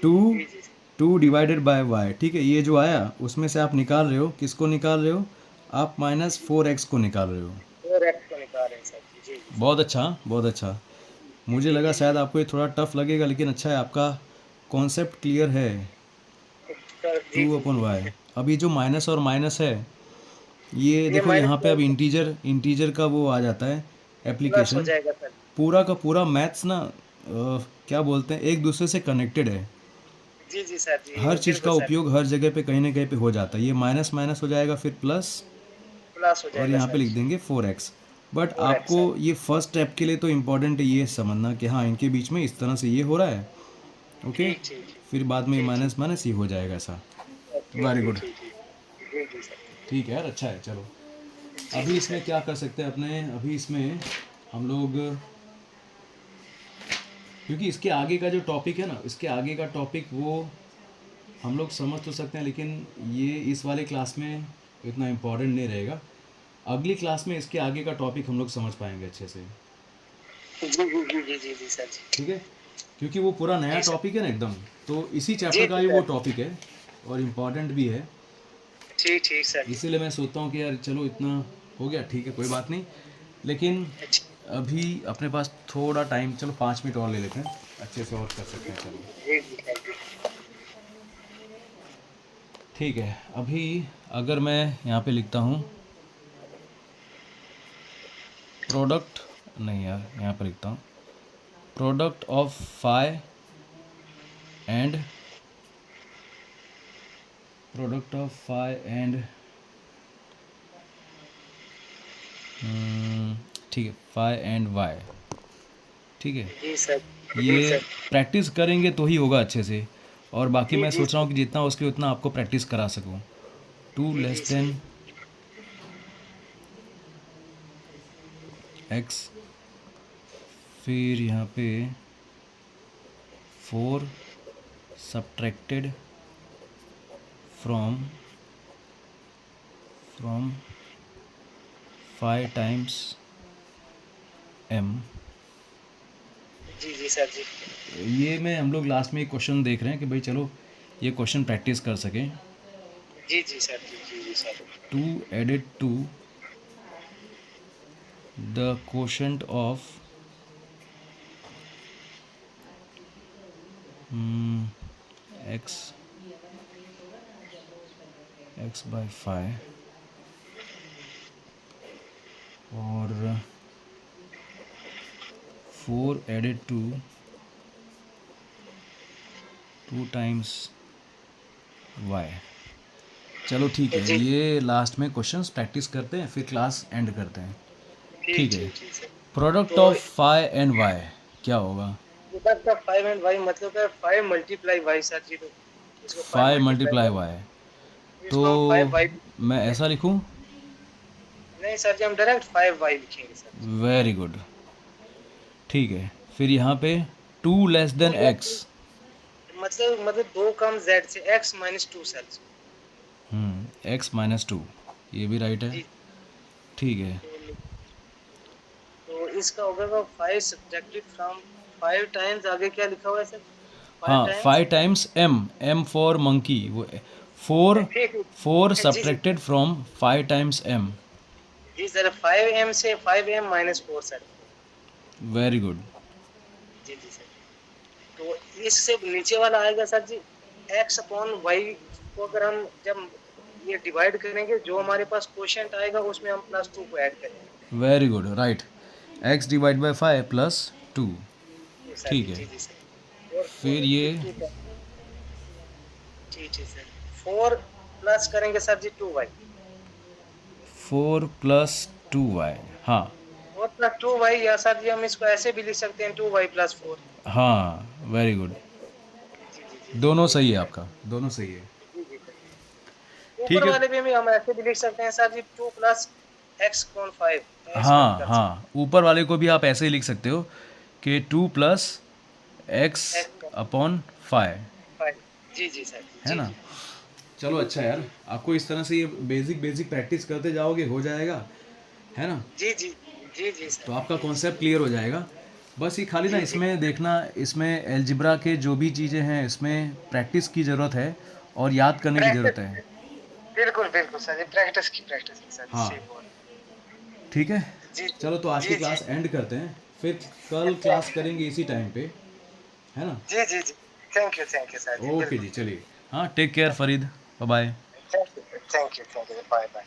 Two जी जी। 2/y, ठीक है, ये जो आया उसमें से आप निकाल रहे हो, किसको निकाल रहे हो? आप -4x को निकाल रहे हो। 4 एक्स को निकाल रहे हैं सर जी। जी बहुत अच्छा, बहुत अच्छा। मुझे जी लगा जी शायद जी आपको ये थोड़ा टफ लगेगा, लेकिन अच्छा है, आपका कॉन्सेप्ट क्लियर है। सर जी टू जी अपन जी। वाई अभी जो माइनस और माइनस है, ये ये देखो माइनस यहाँ पे अब इंटीजर इंटीजर का वो आ जाता है प्लस हो एप्लीकेशन। जाएगा सर। पूरा का पूरा मैथ्स ना क्या बोलते हैं, एक दूसरे से कनेक्टेड है। जी जी सर जी हर चीज़ बिल्कुल का सर। उपयोग हर जगह पे कहीं ना कहीं पे हो जाता है। ये माइनस माइनस हो जाएगा, फिर प्लस, प्लस हो और जाएगा यहाँ पे सर लिख जी। देंगे 4x। बट 4 एक्स आपको सर। ये फर्स्ट स्टेप के लिए तो इम्पोर्टेंट है ये समझना कि हाँ, इनके बीच में इस तरह से ये हो रहा है। ओके, ठीक ठीक ठीक। फिर बाद में ठीक ठीक। माइनस माइनस ये हो जाएगा ऐसा। ठीक वेरी ठीक गुड। ठीक ठीक। जी जी सर। ठीक है यार, अच्छा है, चलो। जी अभी जी इसमें सर क्या कर सकते हैं अपने, अभी इसमें हम लोग, क्योंकि इसके आगे का जो टॉपिक है ना, इसके आगे का टॉपिक वो हम लोग समझ तो सकते हैं, लेकिन ये इस वाले क्लास में इतना इम्पोर्टेंट नहीं रहेगा। अगली क्लास में इसके आगे का टॉपिक हम लोग समझ पाएंगे अच्छे से। जी जी जी जी जी जी सर जी। ठीक है, क्योंकि वो पूरा नया जी सर। टॉपिक है ना एकदम, तो इसी जी चैप्टर का जी ही वो सर। टॉपिक है और इम्पॉर्टेंट भी है। ठीक ठीक सर जी। इसीलिए मैं सोचता हूँ कि यार चलो इतना हो गया, ठीक है, कोई बात नहीं। लेकिन अच्छा, अभी अपने पास थोड़ा टाइम, चलो 5 मिनट और ले लेते हैं, अच्छे से और कर सकते हैं, चलो। जी जी सर जी। ठीक है, अभी अगर मैं यहाँ पे लिखता हूँ प्रोडक्ट, नहीं यार, यहाँ पे लिखता हूँ product of phi and product of phi and ठीक है, फाई एंड वाई। ठीक है, जी सर। जी ये सर। प्रैक्टिस करेंगे तो ही होगा अच्छे से। और बाकी जी मैं जी सोच रहा सर। हूँ कि जितना हो सके उतना आपको प्रैक्टिस करा सकूँ। टू जी जी लेस सर। देन एक्स, फिर यहाँ पे 4 subtracted from from 5 times m, जी जी सर जी। ये में हम लोग लास्ट में एक क्वेश्चन देख रहे हैं कि भाई चलो ये क्वेश्चन प्रैक्टिस कर सकें. जी जी सर जी जी जी sir. 2 added to the quotient of x by 5 और 4 added to 2 times y. चलो ठीक है, जी ये लास्ट में क्वेश्चंस प्रैक्टिस करते हैं फिर क्लास एंड करते हैं. ठीक ठीक है. ठीक ठीक सर। प्रोडक्ट तो ऑफ फाई एंड वाई क्या होगा? प्रोडक्ट ऑफ 5 एंड y मतलब है 5 मल्टीप्लाई y सर जी। तो इसको 5 five multiply multiply y, y. तो इसको हम 5y मैं लिखेंगे। ऐसा लिखूं? नहीं सर जी, हम डायरेक्ट 5y लिखेंगे सर जी। Very good. ठीक है, फिर यहाँ पे 2 लेस तो देन एक्स. मतलब 2 कम z से x minus 2 sir ji. X minus 2, ये भी राइट है. जी ठीक है. तो इसका होगा 5 सब्ट्रैक्टेड फ्रॉम 5 टाइम्स, आगे क्या लिखा हुआ है सर? 5 हाँ, times 5 times m. M for monkey. वो 4. ठीक 4 है जी जी सब्ट्रैक्टेड फ्रॉम 5 टाइम्स एम. जी सर। 5m से 5m minus 4 sir. Very good. जी जी सर। तो इससे नीचे वाला आएगा सर जी x अपॉन y को अगर हम जब ये डिवाइड करेंगे, जो हमारे पास क्वोशिएंट आएगा उसमें हम +2 को ऐड करेंगे। Very good. Right. X divide by 5 plus 2. जी सर ठीक जी है. जी जी सर। और फिर 4 ये जी जी जी सर। 4 प्लस करेंगे sir ji 2y। 4 plus 2y. हाँ. 4 प्लस 2y, या सर जी हम इसको ऐसे भी लिख सकते हैं 2y प्लस 4। हाँ, वेरी गुड. जी जी जी जी दोनों जी सही है आपका, दोनों सही है. जी जी सर। ऊपर ठीक है. वाले भी हम ऐसे भी लिख सकते हैं सर जी 2 प्लस x अपॉन 5, ऐसे भी हाँ कर सकते हाँ, ऊपर वाले को भी आप ऐसे ही लिख सकते हो कि 2 प्लस एक्स हैं x अपॉन 5. 5। जी जी सर है जी ना? जी चलो अच्छा यार, आपको इस तरह से ये बेसिक बेसिक प्रैक्टिस करते जाओगे हो जाएगा. है ना? जी जी जी जी तो सर आपका कॉन्सेप्ट क्लियर हो जाएगा. बस ये खाली ना जी जी इसमें देखना, इसमें एलजिब्रा के जो भी चीज़ें हैं इसमें प्रैक्टिस की ज़रूरत है और याद करने की ज़रूरत है. प्रैक्टिस। बिल्कुल बिल्कुल सर जी, प्रैक्टिस की सर जी, हाँ. सही बोल। ठीक है. जी चलो तो आज की जी जी क्लास एंड करते हैं, फिर कल क्लास करेंगे इसी टाइम पे. है ना? जी जी जी। थैंक यू सर जी, ओके बिल्कुल। जी, चलिए. हाँ, take care Farid. Bye bye. Thank you bye bye.